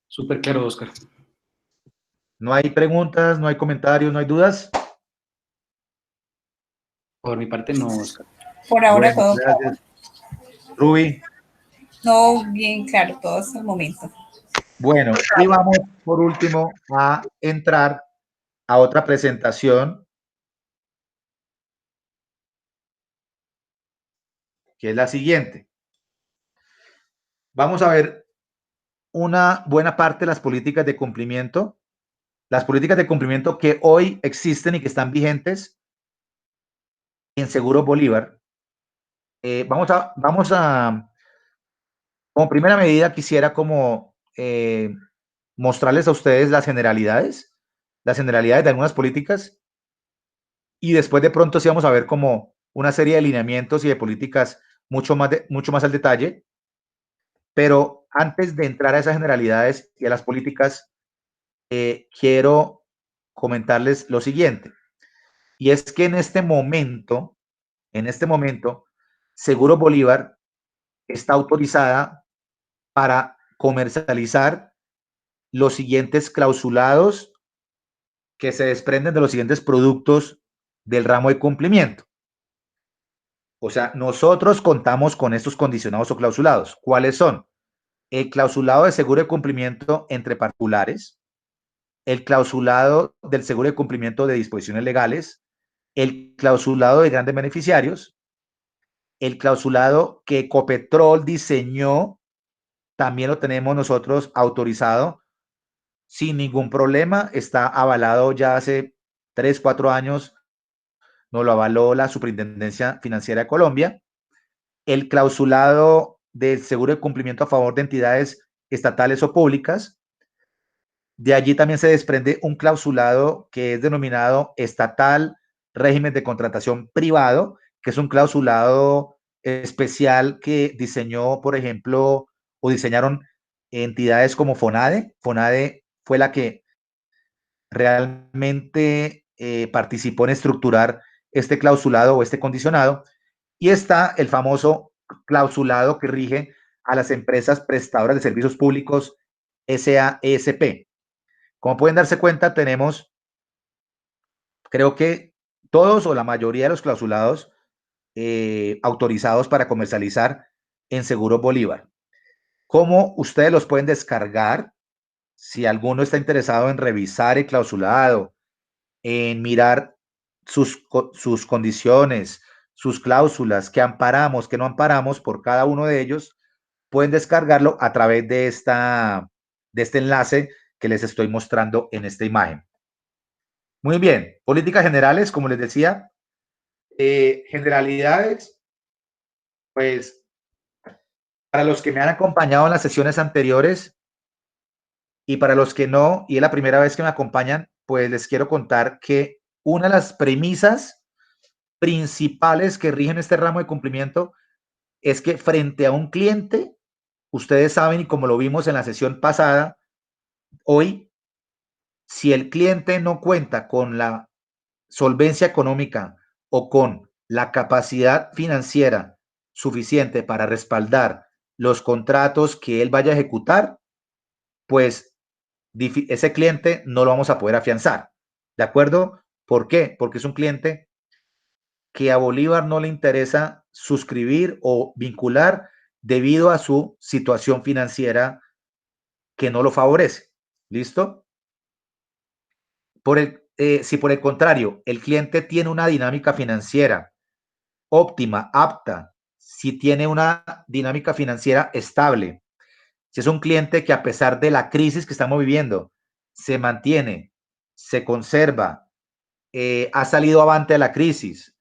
Súper claro, Oscar. ¿No hay preguntas, no hay comentarios, no hay dudas? Por mi parte, no, Oscar. Por ahora Bueno, todo claro. gracias. Ruby. No, bien claro, todo hasta el momento. Bueno, y vamos por último a entrar a otra presentación, que es la siguiente. Vamos a ver una buena parte de las políticas de cumplimiento que hoy existen y que están vigentes en Seguro Bolívar. Vamos a, como primera medida, quisiera como mostrarles a ustedes las generalidades de algunas políticas, y después de pronto sí vamos a ver como una serie de lineamientos y de políticas mucho más al detalle. Pero antes de entrar a esas generalidades y a las políticas, quiero comentarles lo siguiente, y es que en este momento, Seguro Bolívar está autorizada para comercializar los siguientes clausulados que se desprenden de los siguientes productos del ramo de cumplimiento. O sea, nosotros contamos con estos condicionados o clausulados. ¿Cuáles son? El clausulado de seguro de cumplimiento entre particulares, el clausulado del seguro de cumplimiento de disposiciones legales, el clausulado de grandes beneficiarios, el clausulado que Ecopetrol diseñó, también lo tenemos nosotros autorizado sin ningún problema, está avalado ya hace 3, 4 años, nos lo avaló la Superintendencia Financiera de Colombia. El clausulado del seguro de cumplimiento a favor de entidades estatales o públicas. De allí también se desprende un clausulado que es denominado estatal régimen de contratación privado, que es un clausulado especial que diseñó, por ejemplo, o diseñaron entidades como FONADE. FONADE fue la que realmente participó en estructurar este clausulado o este condicionado. Y está el famoso clausulado que rige a las empresas prestadoras de servicios públicos SAESP. Como pueden darse cuenta, tenemos, creo que todos o la mayoría de los clausulados autorizados para comercializar en Seguro Bolívar. ¿Cómo ustedes los pueden descargar? Si alguno está interesado en revisar el clausulado, en mirar sus condiciones, sus cláusulas, qué amparamos, qué no amparamos por cada uno de ellos, pueden descargarlo a través de este enlace que les estoy mostrando en esta imagen. Muy bien, políticas generales, como les decía, generalidades, pues para los que me han acompañado en las sesiones anteriores y para los que no, y es la primera vez que me acompañan, pues les quiero contar que una de las premisas principales que rigen este ramo de cumplimiento es que frente a un cliente, ustedes saben, y como lo vimos en la sesión pasada, hoy, si el cliente no cuenta con la solvencia económica o con la capacidad financiera suficiente para respaldar los contratos que él vaya a ejecutar, pues ese cliente no lo vamos a poder afianzar. ¿De acuerdo? ¿Por qué? Porque es un cliente que a Bolívar no le interesa suscribir o vincular debido a su situación financiera que no lo favorece. ¿Listo? Si por el contrario el cliente tiene una dinámica financiera óptima, apta, si tiene una dinámica financiera estable, si es un cliente que a pesar de la crisis que estamos viviendo, se mantiene, se conserva, ha salido avante de la crisis,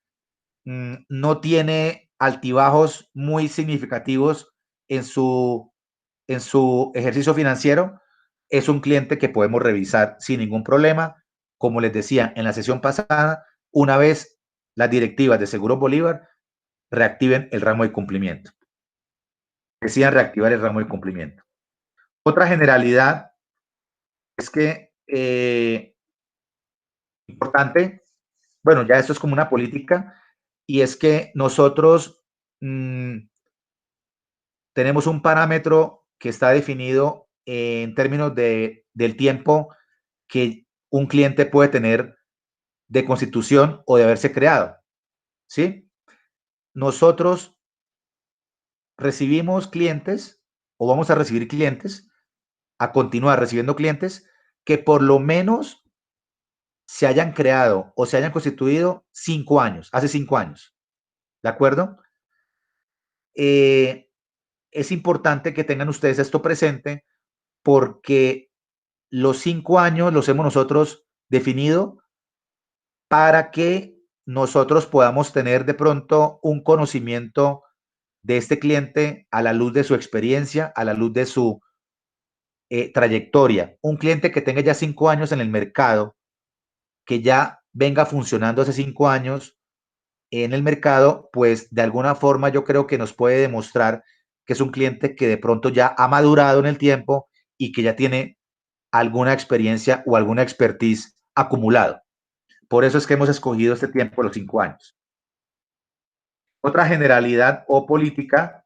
no tiene altibajos muy significativos en su ejercicio financiero, es un cliente que podemos revisar sin ningún problema. Como les decía en la sesión pasada, una vez las directivas de Seguro Bolívar reactiven el ramo de cumplimiento. Decidan reactivar el ramo de cumplimiento. Otra generalidad es que, importante, bueno, ya esto es como una política, y es que nosotros tenemos un parámetro que está definido en términos del tiempo que un cliente puede tener de constitución o de haberse creado, ¿sí? Nosotros recibimos clientes o vamos a recibir clientes, a continuar recibiendo clientes que por lo menos se hayan creado o se hayan constituido 5 años, hace 5 años, ¿de acuerdo? Es importante que tengan ustedes esto presente porque los 5 años los hemos nosotros definido para que nosotros podamos tener de pronto un conocimiento de este cliente a la luz de su experiencia, a la luz de su trayectoria. Un cliente que tenga ya 5 años en el mercado, que ya venga funcionando hace 5 años en el mercado, pues de alguna forma yo creo que nos puede demostrar que es un cliente que de pronto ya ha madurado en el tiempo y que ya tiene alguna experiencia o alguna expertise acumulado. Por eso es que hemos escogido este tiempo, los 5 años. Otra generalidad o política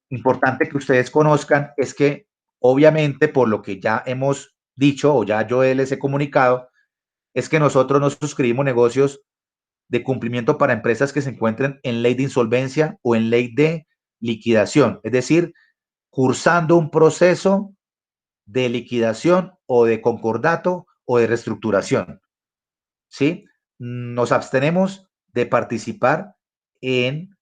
importante que ustedes conozcan es que, obviamente, por lo que ya hemos dicho o ya yo les he comunicado, es que nosotros no suscribimos negocios de cumplimiento para empresas que se encuentren en ley de insolvencia o en ley de liquidación, es decir, cursando un proceso de liquidación o de concordato o de reestructuración, ¿sí? Nos abstenemos de participar en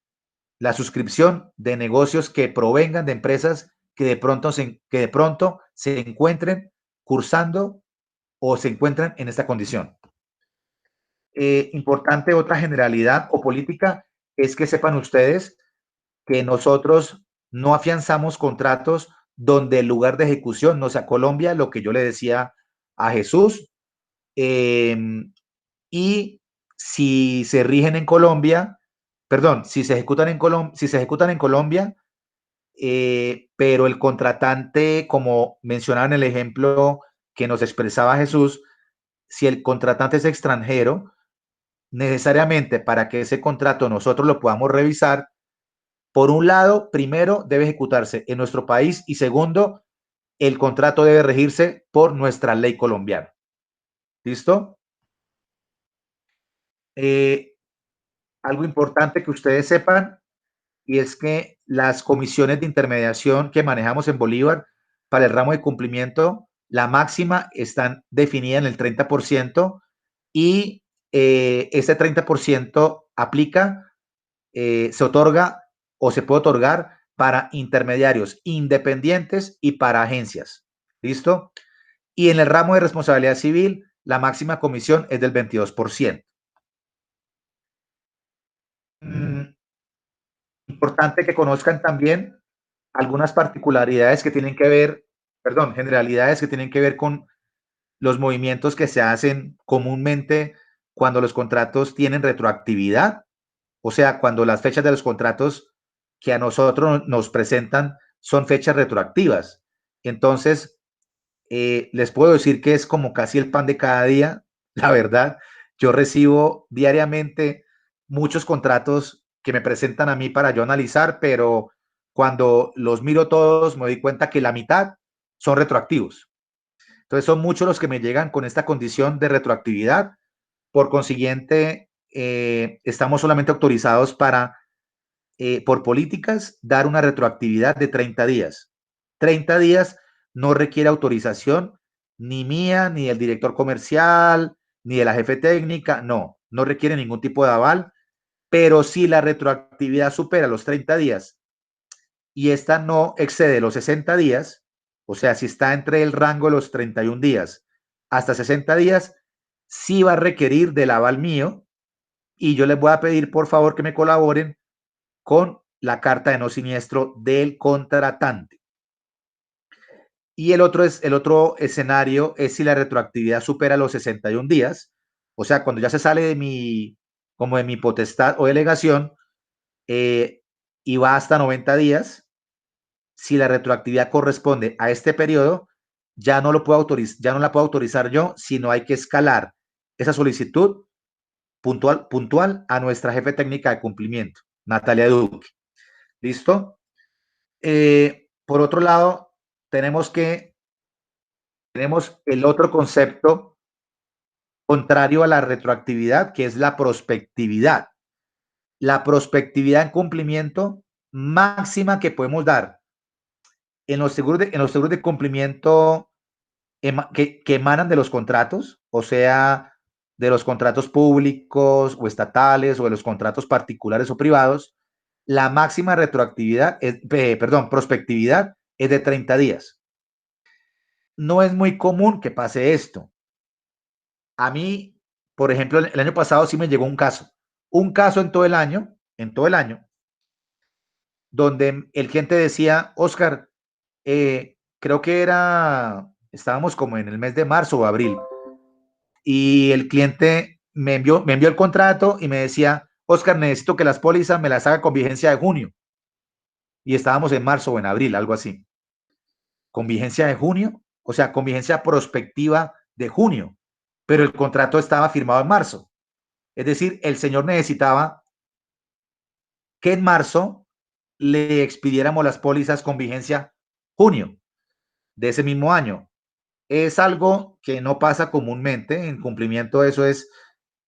la suscripción de negocios que provengan de empresas que de pronto se encuentren cursando o se encuentran en esta condición. Importante otra generalidad o política es que sepan ustedes que nosotros no afianzamos contratos donde el lugar de ejecución no sea Colombia, lo que yo le decía a Jesús, y si se rigen en Colombia, perdón, si se ejecutan en Colombia, pero el contratante, como mencionaba en el ejemplo que nos expresaba Jesús, si el contratante es extranjero, necesariamente para que ese contrato nosotros lo podamos revisar, por un lado, primero debe ejecutarse en nuestro país y segundo, el contrato debe regirse por nuestra ley colombiana. ¿Listo? Algo importante que ustedes sepan y es que las comisiones de intermediación que manejamos en Bolívar para el ramo de cumplimiento, la máxima están definidas en el 30% y ese 30% aplica, se otorga o se puede otorgar para intermediarios independientes y para agencias. ¿Listo? Y en el ramo de responsabilidad civil, la máxima comisión es del 22%. Importante que conozcan también algunas particularidades que tienen que ver, perdón, generalidades que tienen que ver con los movimientos que se hacen comúnmente cuando los contratos tienen retroactividad, o sea, cuando las fechas de los contratos que a nosotros nos presentan son fechas retroactivas. Entonces, les puedo decir que es como casi el pan de cada día, la verdad. Yo recibo diariamente muchos contratos que me presentan a mí para yo analizar, pero cuando los miro todos me doy cuenta que la mitad son retroactivos. Entonces son muchos los que me llegan con esta condición de retroactividad. Por consiguiente, estamos solamente autorizados para, por políticas, dar una retroactividad de 30 días. 30 días no requiere autorización ni mía, ni del director comercial, ni de la jefe técnica, no requiere ningún tipo de aval, pero si la retroactividad supera los 30 días y esta no excede los 60 días, o sea, si está entre el rango de los 31 días hasta 60 días, sí va a requerir del aval mío y yo les voy a pedir por favor que me colaboren con la carta de no siniestro del contratante. Y el otro escenario es si la retroactividad supera los 61 días, o sea, cuando ya se sale de mi potestad o delegación y va hasta 90 días, si la retroactividad corresponde a este periodo, ya no la puedo autorizar yo, sino hay que escalar esa solicitud puntual a nuestra jefe técnica de cumplimiento. Natalia Duque. ¿Listo? Por otro lado, tenemos el otro concepto contrario a la retroactividad, que es la prospectividad. La prospectividad en cumplimiento máxima que podemos dar en los seguros de cumplimiento que emanan de los contratos, o sea, de los contratos públicos o estatales o de los contratos particulares o privados, la máxima retroactividad, prospectividad es de 30 días. No es muy común que pase esto. A mí, por ejemplo, el año pasado sí me llegó un caso en todo el año, donde el cliente decía, Oscar, creo que estábamos como en el mes de marzo o abril, y el cliente me envió el contrato y me decía, Oscar, necesito que las pólizas me las haga con vigencia de junio. Y estábamos en marzo o en abril, algo así. Con vigencia de junio, o sea, con vigencia prospectiva de junio, pero el contrato estaba firmado en marzo. Es decir, el señor necesitaba que en marzo le expidiéramos las pólizas con vigencia junio de ese mismo año. Es algo que no pasa comúnmente en cumplimiento,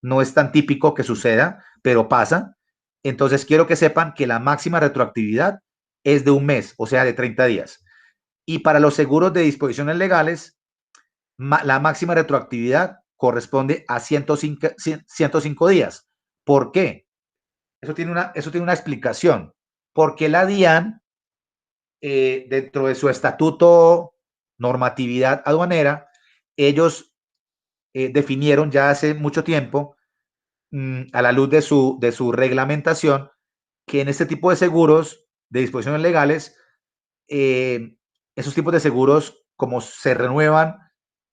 no es tan típico que suceda, pero pasa. Entonces quiero que sepan que la máxima retroactividad es de un mes, o sea, de 30 días. Y para los seguros de disposiciones legales, la máxima retroactividad corresponde a 105 días. ¿Por qué? Eso tiene una explicación. Porque la DIAN, dentro de su estatuto normatividad aduanera, ellos definieron ya hace mucho tiempo, a la luz de su reglamentación, que en este tipo de seguros de disposiciones legales, esos tipos de seguros, como se renuevan,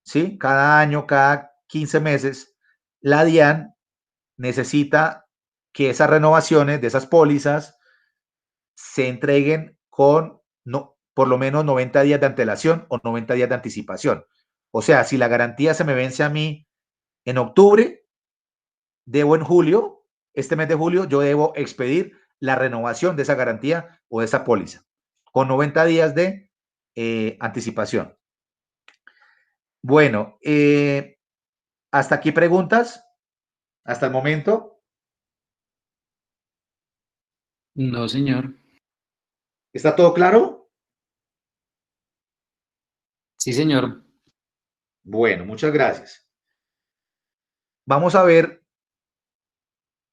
¿sí? Cada año, cada 15 meses, la DIAN necesita que esas renovaciones de esas pólizas se entreguen con por lo menos 90 días de antelación o 90 días de anticipación. O sea, si la garantía se me vence a mí en octubre, debo en julio, este mes de julio, yo debo expedir la renovación de esa garantía o de esa póliza con 90 días de anticipación. Bueno, hasta aquí preguntas, hasta el momento. No, señor. ¿Está todo claro? Sí, señor. Bueno, muchas gracias. Vamos a ver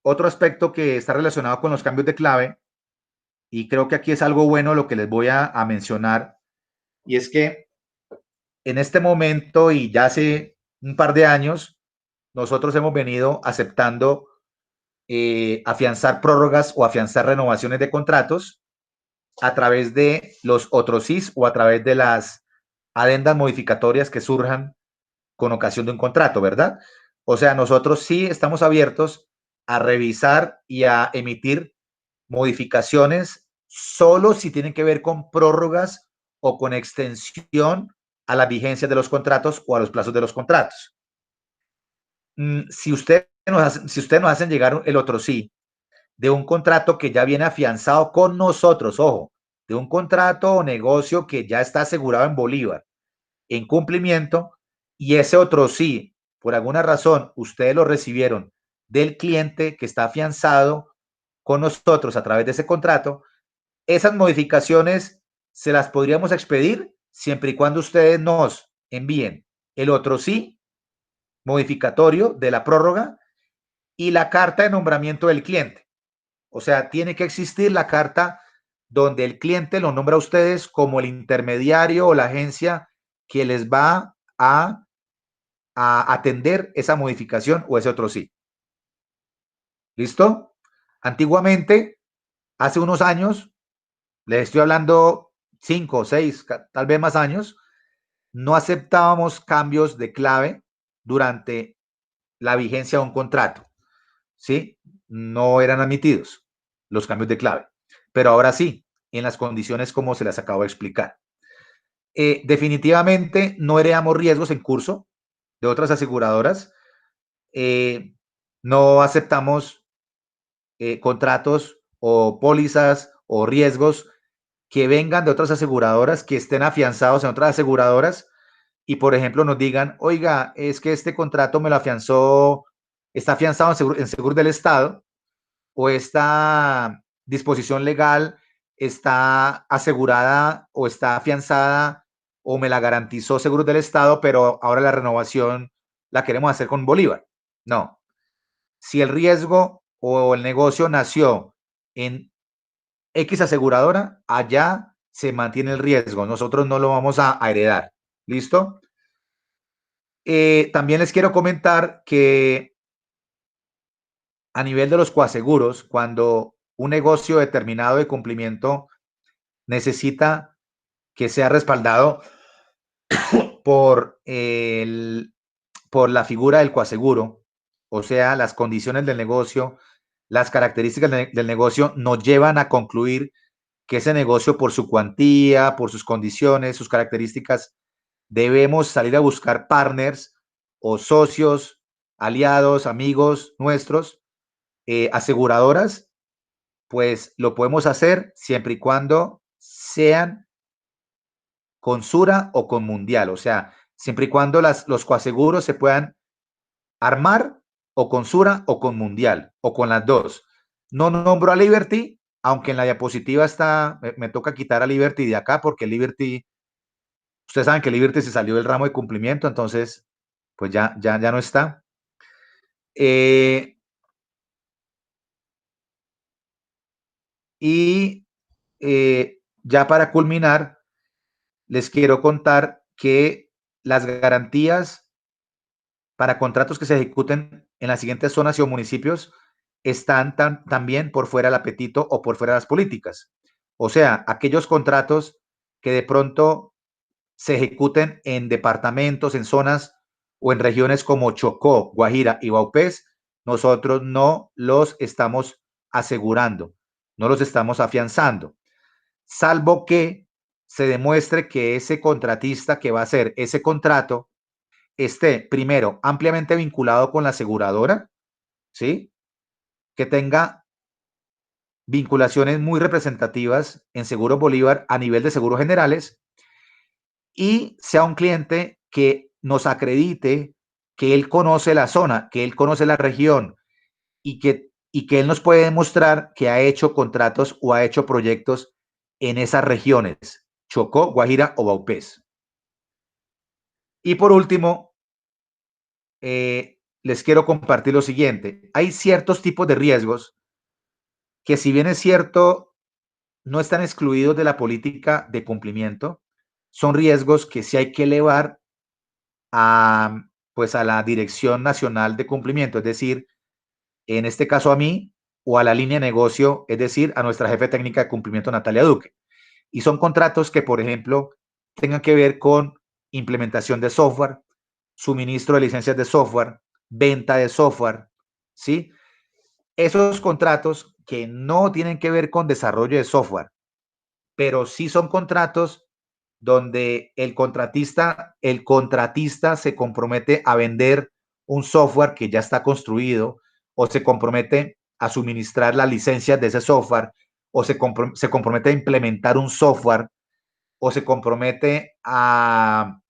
otro aspecto que está relacionado con los cambios de clave, y creo que aquí es algo bueno lo que les voy a mencionar, y es que en este momento y ya hace un par de años, nosotros hemos venido aceptando afianzar prórrogas o afianzar renovaciones de contratos a través de los otros SIS o a través de las adendas modificatorias que surjan con ocasión de un contrato, ¿verdad? O sea, nosotros sí estamos abiertos a revisar y a emitir modificaciones solo si tienen que ver con prórrogas o con extensión a las vigencias de los contratos o a los plazos de los contratos. Si ustedes nos hacen llegar el otro sí de un contrato que ya viene afianzado con nosotros, ojo, de un contrato o negocio que ya está asegurado en bolívar, en cumplimiento, y ese otro sí, por alguna razón, ustedes lo recibieron del cliente que está afianzado con nosotros a través de ese contrato, esas modificaciones se las podríamos expedir siempre y cuando ustedes nos envíen el otro sí modificatorio de la prórroga y la carta de nombramiento del cliente. O sea, tiene que existir la carta donde el cliente lo nombra a ustedes como el intermediario o la agencia que les va a atender esa modificación o ese otro sí. ¿Listo? Antiguamente, hace unos años, les estoy hablando 5, 6, tal vez más años, no aceptábamos cambios de clave durante la vigencia de un contrato. ¿Sí? No eran admitidos los cambios de clave, pero ahora sí, en las condiciones como se las acabo de explicar. Definitivamente no heredamos riesgos en curso de otras aseguradoras. No aceptamos contratos o pólizas o riesgos que vengan de otras aseguradoras, que estén afianzados en otras aseguradoras y, por ejemplo, nos digan, oiga, es que este contrato me lo afianzó, está afianzado en seguro del Estado, o esta disposición legal está asegurada o está afianzada o me la garantizó Seguros del Estado, pero ahora la renovación la queremos hacer con Bolívar. No. Si el riesgo o el negocio nació en X aseguradora, allá se mantiene el riesgo. Nosotros no lo vamos a heredar. ¿Listo? También les quiero comentar que a nivel de los coaseguros, cuando un negocio determinado de cumplimiento necesita que sea respaldado por, por la figura del coaseguro, o sea, las condiciones del negocio, las características del negocio nos llevan a concluir que ese negocio, por su cuantía, por sus condiciones, sus características, debemos salir a buscar partners o socios, aliados, amigos nuestros, aseguradoras, pues lo podemos hacer siempre y cuando sean con Sura o con Mundial, o sea, siempre y cuando los coaseguros se puedan armar o con Sura o con Mundial, o con las dos. No nombro a Liberty, aunque en la diapositiva está, me toca quitar a Liberty de acá, porque Liberty, ustedes saben que Liberty se salió del ramo de cumplimiento, entonces, pues ya no está. Ya para culminar, les quiero contar que las garantías para contratos que se ejecuten en las siguientes zonas y o municipios están también por fuera del apetito o por fuera de las políticas. O sea, aquellos contratos que de pronto se ejecuten en departamentos, en zonas o en regiones como Chocó, Guajira y Vaupés, nosotros no los estamos asegurando, no los estamos afianzando, salvo que se demuestre que ese contratista que va a hacer ese contrato esté, primero, ampliamente vinculado con la aseguradora, ¿sí? Que tenga vinculaciones muy representativas en Seguros Bolívar a nivel de seguros generales y sea un cliente que nos acredite que él conoce la zona, que él conoce la región y que él nos puede demostrar que ha hecho contratos o ha hecho proyectos en esas regiones, Chocó, Guajira o Vaupés. Y por último, les quiero compartir lo siguiente. Hay ciertos tipos de riesgos que, si bien es cierto, no están excluidos de la política de cumplimiento, son riesgos que sí hay que elevar a, pues, a la Dirección Nacional de Cumplimiento, es decir, en este caso a mí, o a la línea de negocio, es decir, a nuestra jefe técnica de cumplimiento, Natalia Duque. Y son contratos que, por ejemplo, tengan que ver con implementación de software, suministro de licencias de software, venta de software, ¿sí? Esos contratos que no tienen que ver con desarrollo de software, pero sí son contratos donde el contratista se compromete a vender un software que ya está construido, o se compromete a suministrar las licencias de ese software, o se compromete a implementar un software, o se compromete a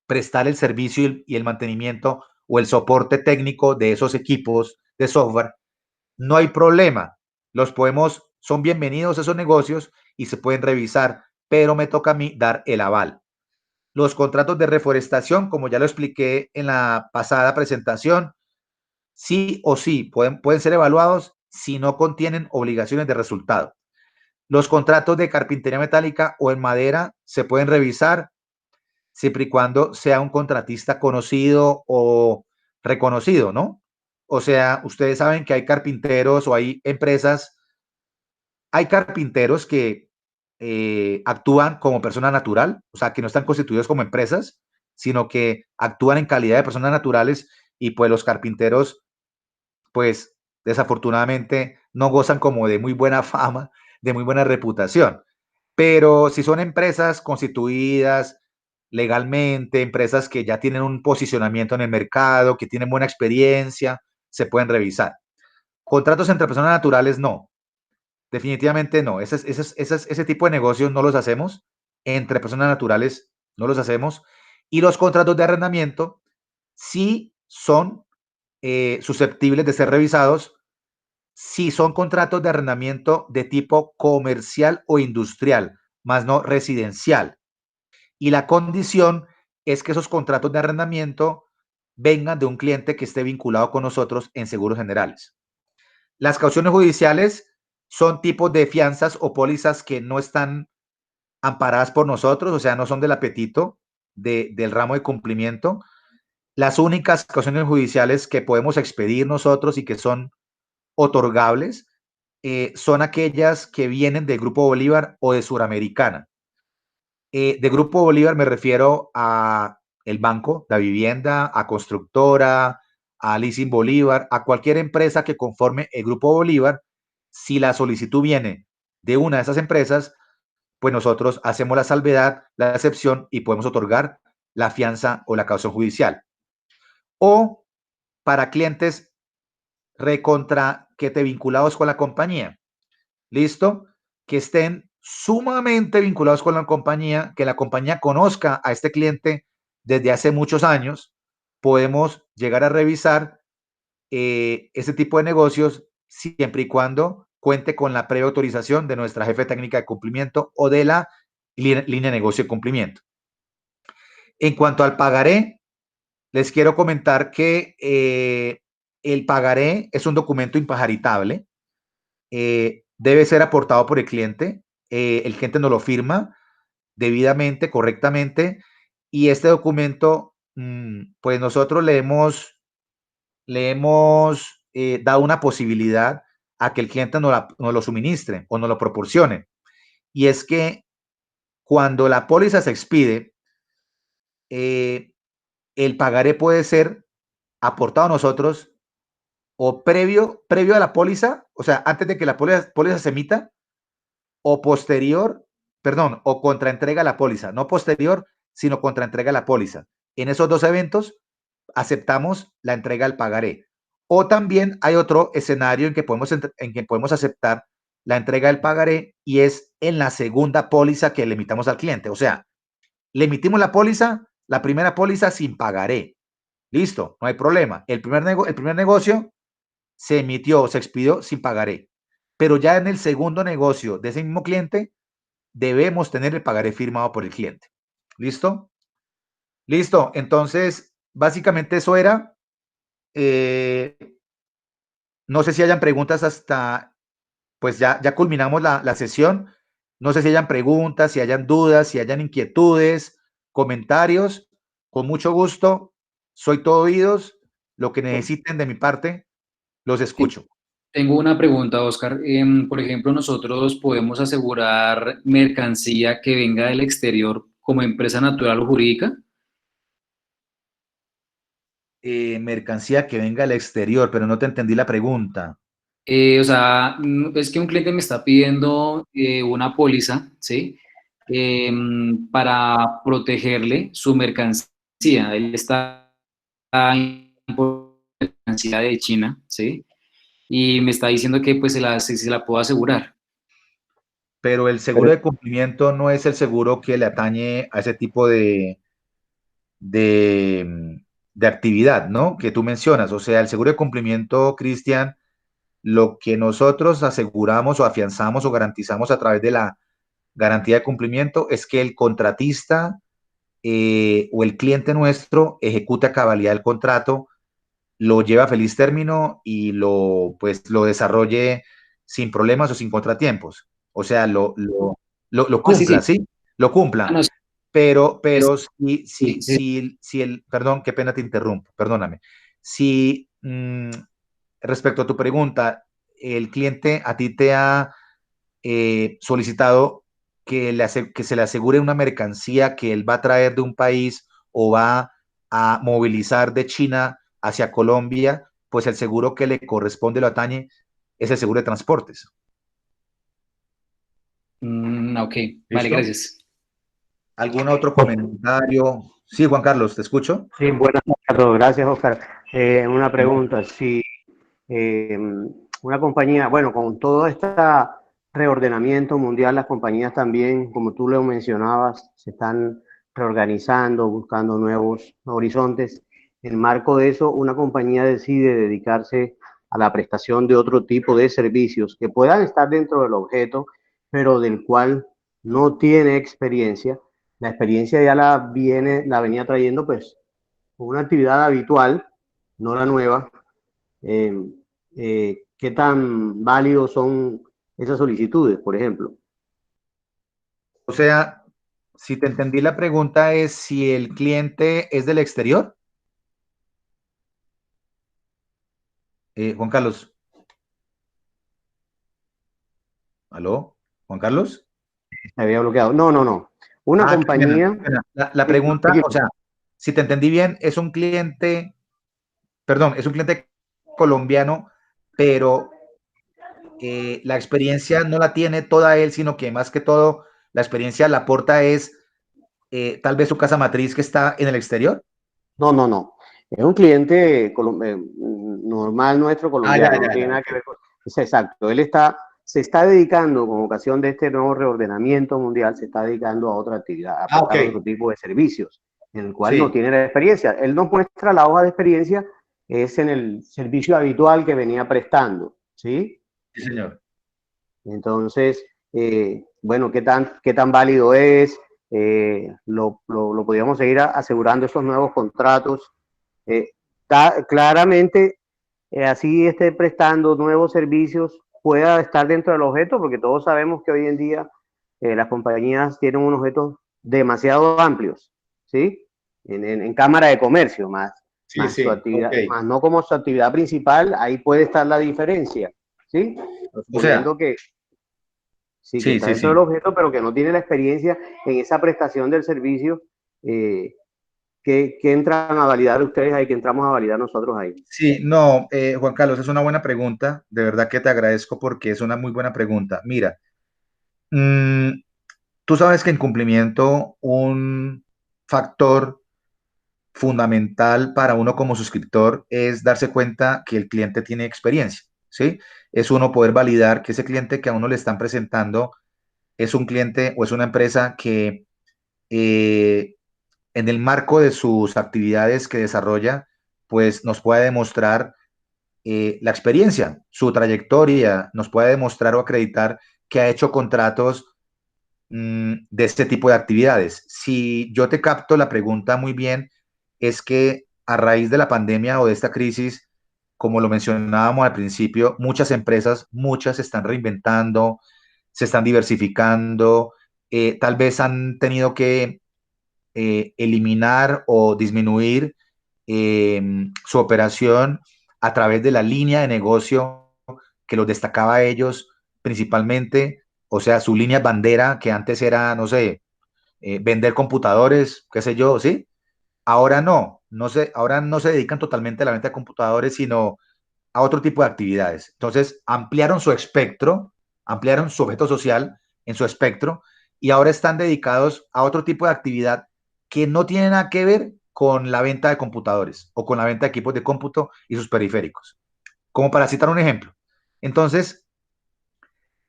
prestar el servicio y el mantenimiento o el soporte técnico de esos equipos de software. No hay problema. Son bienvenidos esos negocios y se pueden revisar, pero me toca a mí dar el aval. Los contratos de reforestación, como ya lo expliqué en la pasada presentación, sí o sí pueden ser evaluados si no contienen obligaciones de resultado. Los contratos de carpintería metálica o en madera se pueden revisar siempre y cuando sea un contratista conocido o reconocido, ¿no? O sea, ustedes saben que hay carpinteros o hay empresas, hay carpinteros que actúan como persona natural, o sea, que no están constituidos como empresas, sino que actúan en calidad de personas naturales, y pues los carpinteros, pues desafortunadamente no gozan como de muy buena fama, de muy buena reputación. Pero si son empresas constituidas legalmente, empresas que ya tienen un posicionamiento en el mercado, que tienen buena experiencia, se pueden revisar. Contratos entre personas naturales, no. definitivamente no. Ese tipo de negocios no los hacemos. Entre personas naturales no los hacemos. Y los contratos de arrendamiento sí son susceptibles de ser revisados si son contratos de arrendamiento de tipo comercial o industrial, más no residencial. Y la condición es que esos contratos de arrendamiento vengan de un cliente que esté vinculado con nosotros en seguros generales. Las cauciones judiciales son tipos de fianzas o pólizas que no están amparadas por nosotros, o sea, no son del apetito del ramo de cumplimiento. Las únicas cauciones judiciales que podemos expedir nosotros y que son otorgables son aquellas que vienen del Grupo Bolívar o de Suramericana. De Grupo Bolívar me refiero a el banco, la vivienda, a constructora, a Leasing Bolívar, a cualquier empresa que conforme el Grupo Bolívar. Si la solicitud viene de una de esas empresas, pues nosotros hacemos la salvedad, la excepción y podemos otorgar la fianza o la caución judicial. O para clientes recontra que te vinculados con la compañía. ¿Listo? Que estén sumamente vinculados con la compañía, que la compañía conozca a este cliente desde hace muchos años. Podemos llegar a revisar ese tipo de negocios siempre y cuando cuente con la previa autorización de nuestra jefe técnica de cumplimiento o de la línea de negocio de cumplimiento. En cuanto al pagaré, les quiero comentar que el pagaré es un documento impajaritable. Debe ser aportado por el cliente nos lo firma debidamente, correctamente, y este documento, pues nosotros le hemos dado una posibilidad a que el cliente nos lo suministre o nos lo proporcione, y es que cuando la póliza se expide, el pagaré puede ser aportado a nosotros o previo a la póliza, o sea, antes de que la póliza se emita, o posterior, perdón, o contraentrega la póliza, no posterior, sino contraentrega la póliza. En esos dos eventos aceptamos la entrega del pagaré. O también hay otro escenario en que podemos aceptar la entrega del pagaré y es en la segunda póliza que le emitamos al cliente. O sea, le emitimos la póliza, la primera póliza sin pagaré. Listo, no hay problema. El primer negocio se emitió, se expidió sin pagaré. Pero ya en el segundo negocio de ese mismo cliente, debemos tener el pagaré firmado por el cliente. ¿Listo? Listo. Entonces, básicamente eso era. No sé si hayan preguntas hasta, pues ya culminamos la sesión. No sé si hayan preguntas, si hayan dudas, si hayan inquietudes, comentarios. Con mucho gusto. Soy todo oídos. Lo que necesiten de mi parte, los escucho. Tengo una pregunta, Oscar. Por ejemplo, nosotros podemos asegurar mercancía que venga del exterior como empresa natural o jurídica. Mercancía que venga al exterior, pero no te entendí la pregunta. O sea, es que un cliente me está pidiendo una póliza, ¿sí? Para protegerle su mercancía. Él está por mercancía de China, ¿sí? Y me está diciendo que pues se la puedo asegurar. Pero el seguro de cumplimiento no es el seguro que le atañe a ese tipo de actividad, ¿no? Que tú mencionas. O sea, el seguro de cumplimiento, Cristian, lo que nosotros aseguramos o afianzamos o garantizamos a través de la garantía de cumplimiento es que el contratista o el cliente nuestro ejecute a cabalidad el contrato, lo lleva a feliz término y lo desarrolle sin problemas o sin contratiempos. O sea, lo cumpla, ¿sí? Lo cumpla. No, Pero si perdón, qué pena te interrumpo, perdóname. Si respecto a tu pregunta, el cliente a ti te ha solicitado que se le asegure una mercancía que él va a traer de un país o va a movilizar de China hacia Colombia, pues el seguro que le corresponde, lo atañe, es el seguro de transportes. Ok, vale, ¿Listo? gracias. ¿Algún otro comentario? Sí, Juan Carlos, ¿te escucho? Sí, buenas tardes a todos. Gracias, Oscar. Una pregunta, si una compañía, bueno, con toda esta reordenamiento mundial, las compañías también, como tú lo mencionabas, se están reorganizando, buscando nuevos horizontes. En el marco de eso, una compañía decide dedicarse a la prestación de otro tipo de servicios que puedan estar dentro del objeto, pero del cual no tiene experiencia. La experiencia ya la venía trayendo pues una actividad habitual, no la nueva. Eh, ¿Qué tan válidos son esas solicitudes, por ejemplo? O sea, si te entendí, la pregunta es si el cliente es del exterior. Juan Carlos. ¿Aló? ¿Juan Carlos? Me había bloqueado. No, no, no. Una Qué pena, compañía. qué pena. La pregunta, o sea, si te entendí bien, es un cliente, perdón, es un cliente colombiano, pero la experiencia no la tiene toda él, sino que más que todo la experiencia la aporta es tal vez su casa matriz que está en el exterior. No, no, no. Es un cliente normal nuestro colombiano, no tiene nada que ver con. Es exacto. Se está dedicando, con ocasión de este nuevo reordenamiento mundial, se está dedicando a otra actividad, a prestar otro tipo de servicios, en el cual no tiene la experiencia. Él nos muestra la hoja de experiencia, es en el servicio habitual que venía prestando, ¿sí? Sí, señor. Entonces, bueno, ¿qué tan válido es? Lo podríamos seguir asegurando esos nuevos contratos. Claramente, así esté prestando nuevos servicios, pueda estar dentro del objeto, porque todos sabemos que hoy en día las compañías tienen unos objetos demasiado amplios, ¿sí? En Cámara de Comercio, más su actividad, más no como su actividad principal, ahí puede estar la diferencia, ¿sí? Suponiendo que sí, que está dentro del objeto, pero que no tiene la experiencia en esa prestación del servicio, que entran a validar ustedes ahí, que entramos a validar nosotros ahí. Sí, no, Juan Carlos, es una buena pregunta. De verdad que te agradezco porque es una muy buena pregunta. Mira, tú sabes que en cumplimiento un factor fundamental para uno como suscriptor es darse cuenta que el cliente tiene experiencia, ¿sí? Es uno poder validar que ese cliente que a uno le están presentando es un cliente o es una empresa que eh, en el marco de sus actividades que desarrolla, pues nos puede demostrar la experiencia, su trayectoria, nos puede demostrar o acreditar que ha hecho contratos de este tipo de actividades. Si yo te capto la pregunta muy bien, es que a raíz de la pandemia o de esta crisis, como lo mencionábamos al principio, muchas empresas, muchas se están reinventando, se están diversificando, tal vez han tenido que eliminar o disminuir su operación a través de la línea de negocio que los destacaba a ellos principalmente, o sea, su línea bandera que antes era, no sé, vender computadores, qué sé yo, ¿sí? Ahora no sé, ahora no se dedican totalmente a la venta de computadores, sino a otro tipo de actividades. Entonces, ampliaron su espectro, ampliaron su objeto social en su espectro y ahora están dedicados a otro tipo de actividad que no tiene nada que ver con la venta de computadores o con la venta de equipos de cómputo y sus periféricos. Como para citar un ejemplo. Entonces,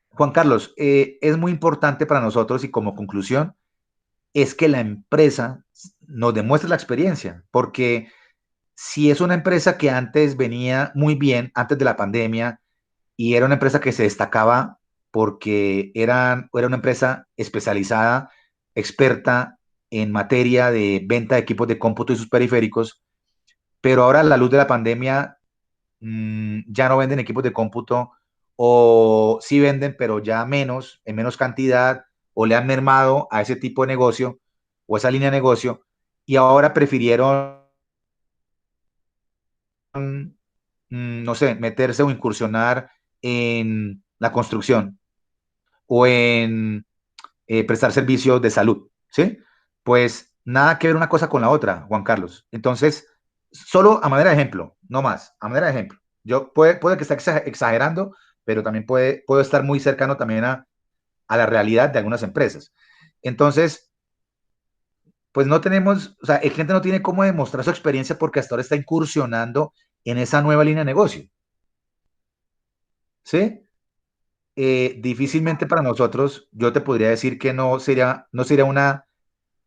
Juan Carlos, es muy importante para nosotros y como conclusión es que la empresa nos demuestre la experiencia, porque si es una empresa que antes venía muy bien, antes de la pandemia, y era una empresa que se destacaba porque era una empresa especializada, experta en materia de venta de equipos de cómputo y sus periféricos, pero ahora a la luz de la pandemia ya no venden equipos de cómputo o sí venden, pero ya menos, en menos cantidad, o le han mermado a ese tipo de negocio o esa línea de negocio y ahora prefirieron no sé, meterse o incursionar en la construcción o en prestar servicios de salud, ¿sí? Pues nada que ver una cosa con la otra, Juan Carlos. Entonces, solo a manera de ejemplo, no más, a manera de ejemplo. Yo puede que esté exagerando, pero también puedo estar muy cercano también a la realidad de algunas empresas. Entonces, pues no tenemos, o sea, el cliente no tiene cómo demostrar su experiencia porque hasta ahora está incursionando en esa nueva línea de negocio, ¿sí? difícilmente para nosotros, yo te podría decir que no sería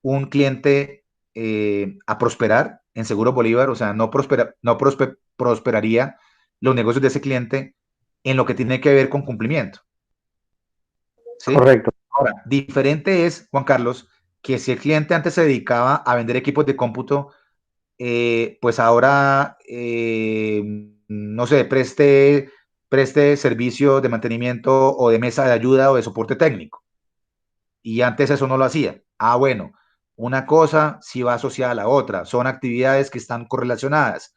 un cliente a prosperar en Seguro Bolívar, o sea, prosperaría los negocios de ese cliente en lo que tiene que ver con cumplimiento. ¿Sí? Correcto. Ahora, diferente es, Juan Carlos, que si el cliente antes se dedicaba a vender equipos de cómputo, pues ahora, no sé, preste servicio de mantenimiento o de mesa de ayuda o de soporte técnico. Y antes eso no lo hacía. Ah, bueno, una cosa sí va asociada a la otra. Son actividades que están correlacionadas.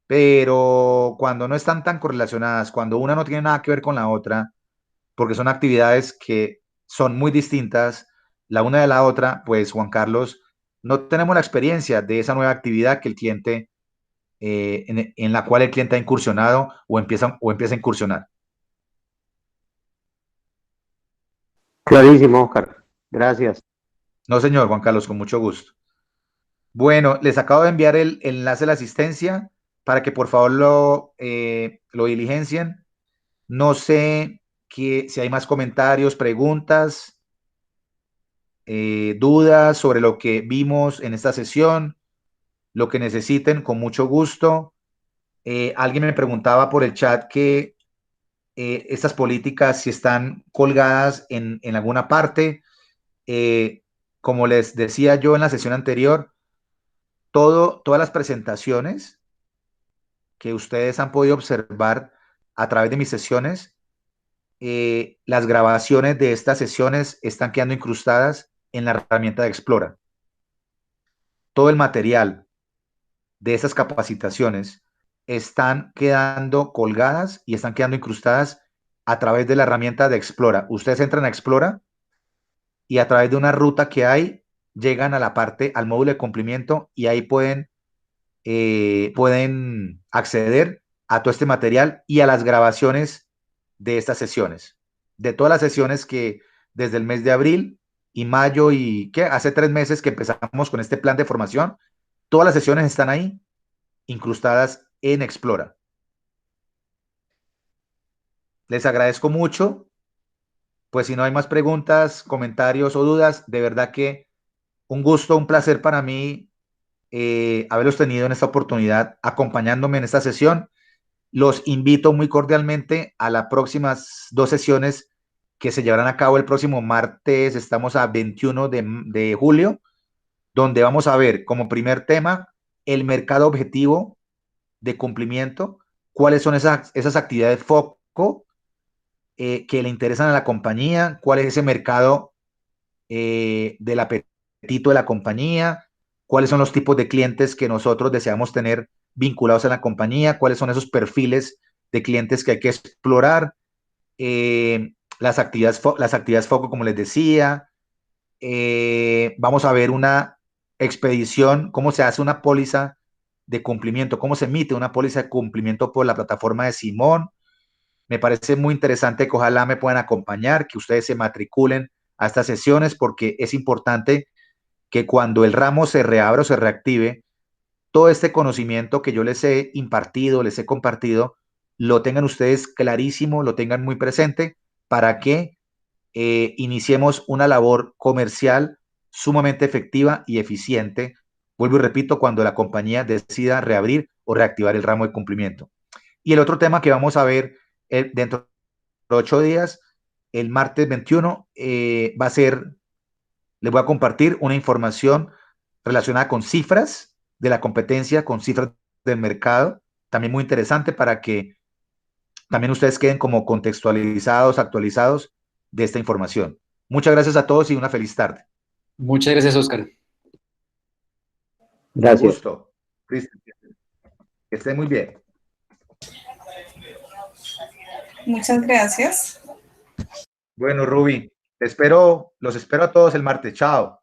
Pero cuando no están tan correlacionadas, cuando una no tiene nada que ver con la otra, porque son actividades que son muy distintas la una de la otra, pues Juan Carlos, no tenemos la experiencia de esa nueva actividad que el cliente, en la cual el cliente ha incursionado o empieza a incursionar. Clarísimo, Oscar. Gracias. No, señor Juan Carlos, con mucho gusto. Bueno, les acabo de enviar el enlace de la asistencia para que por favor lo diligencien. No sé si hay más comentarios, preguntas, dudas sobre lo que vimos en esta sesión, lo que necesiten, con mucho gusto. Alguien me preguntaba por el chat que estas políticas si están colgadas en alguna parte. Como les decía yo en la sesión anterior, todas las presentaciones que ustedes han podido observar a través de mis sesiones, las grabaciones de estas sesiones están quedando incrustadas en la herramienta de Explora. Todo el material de esas capacitaciones están quedando colgadas y están quedando incrustadas a través de la herramienta de Explora. Ustedes entran a Explora y a través de una ruta que hay, llegan a la parte, al módulo de cumplimiento y ahí pueden acceder a todo este material y a las grabaciones de estas sesiones. De todas las sesiones que desde el mes de abril y mayo y ¿qué? Hace 3 meses que empezamos con este plan de formación, todas las sesiones están ahí incrustadas en Explora. Les agradezco mucho. Pues si no hay más preguntas, comentarios o dudas, de verdad que un gusto, un placer para mí haberlos tenido en esta oportunidad acompañándome en esta sesión. Los invito muy cordialmente a las próximas 2 sesiones que se llevarán a cabo el próximo martes. Estamos a 21 de julio, donde vamos a ver como primer tema el mercado objetivo de cumplimiento, cuáles son esas actividades foco que le interesan a la compañía, cuál es ese mercado del apetito de la compañía, cuáles son los tipos de clientes que nosotros deseamos tener vinculados a la compañía, cuáles son esos perfiles de clientes que hay que explorar, las actividades foco, como les decía. Vamos a ver una expedición, cómo se hace una póliza de cumplimiento, cómo se emite una póliza de cumplimiento por la plataforma de Simón. Me parece muy interesante que ojalá me puedan acompañar, que ustedes se matriculen a estas sesiones, porque es importante que cuando el ramo se reabra o se reactive, todo este conocimiento que yo les he impartido, les he compartido, lo tengan ustedes clarísimo, lo tengan muy presente para que iniciemos una labor comercial sumamente efectiva y eficiente. Vuelvo y repito, cuando la compañía decida reabrir o reactivar el ramo de cumplimiento. Y el otro tema que vamos a ver dentro de 8 días, el martes 21, va a ser, les voy a compartir una información relacionada con cifras de la competencia, con cifras del mercado, también muy interesante para que también ustedes queden como contextualizados, actualizados de esta información. Muchas gracias a todos y una feliz tarde. Muchas gracias, Oscar. Con gusto. Cristian, que estén muy bien. Muchas gracias. Bueno, Ruby, los espero a todos el martes. Chao.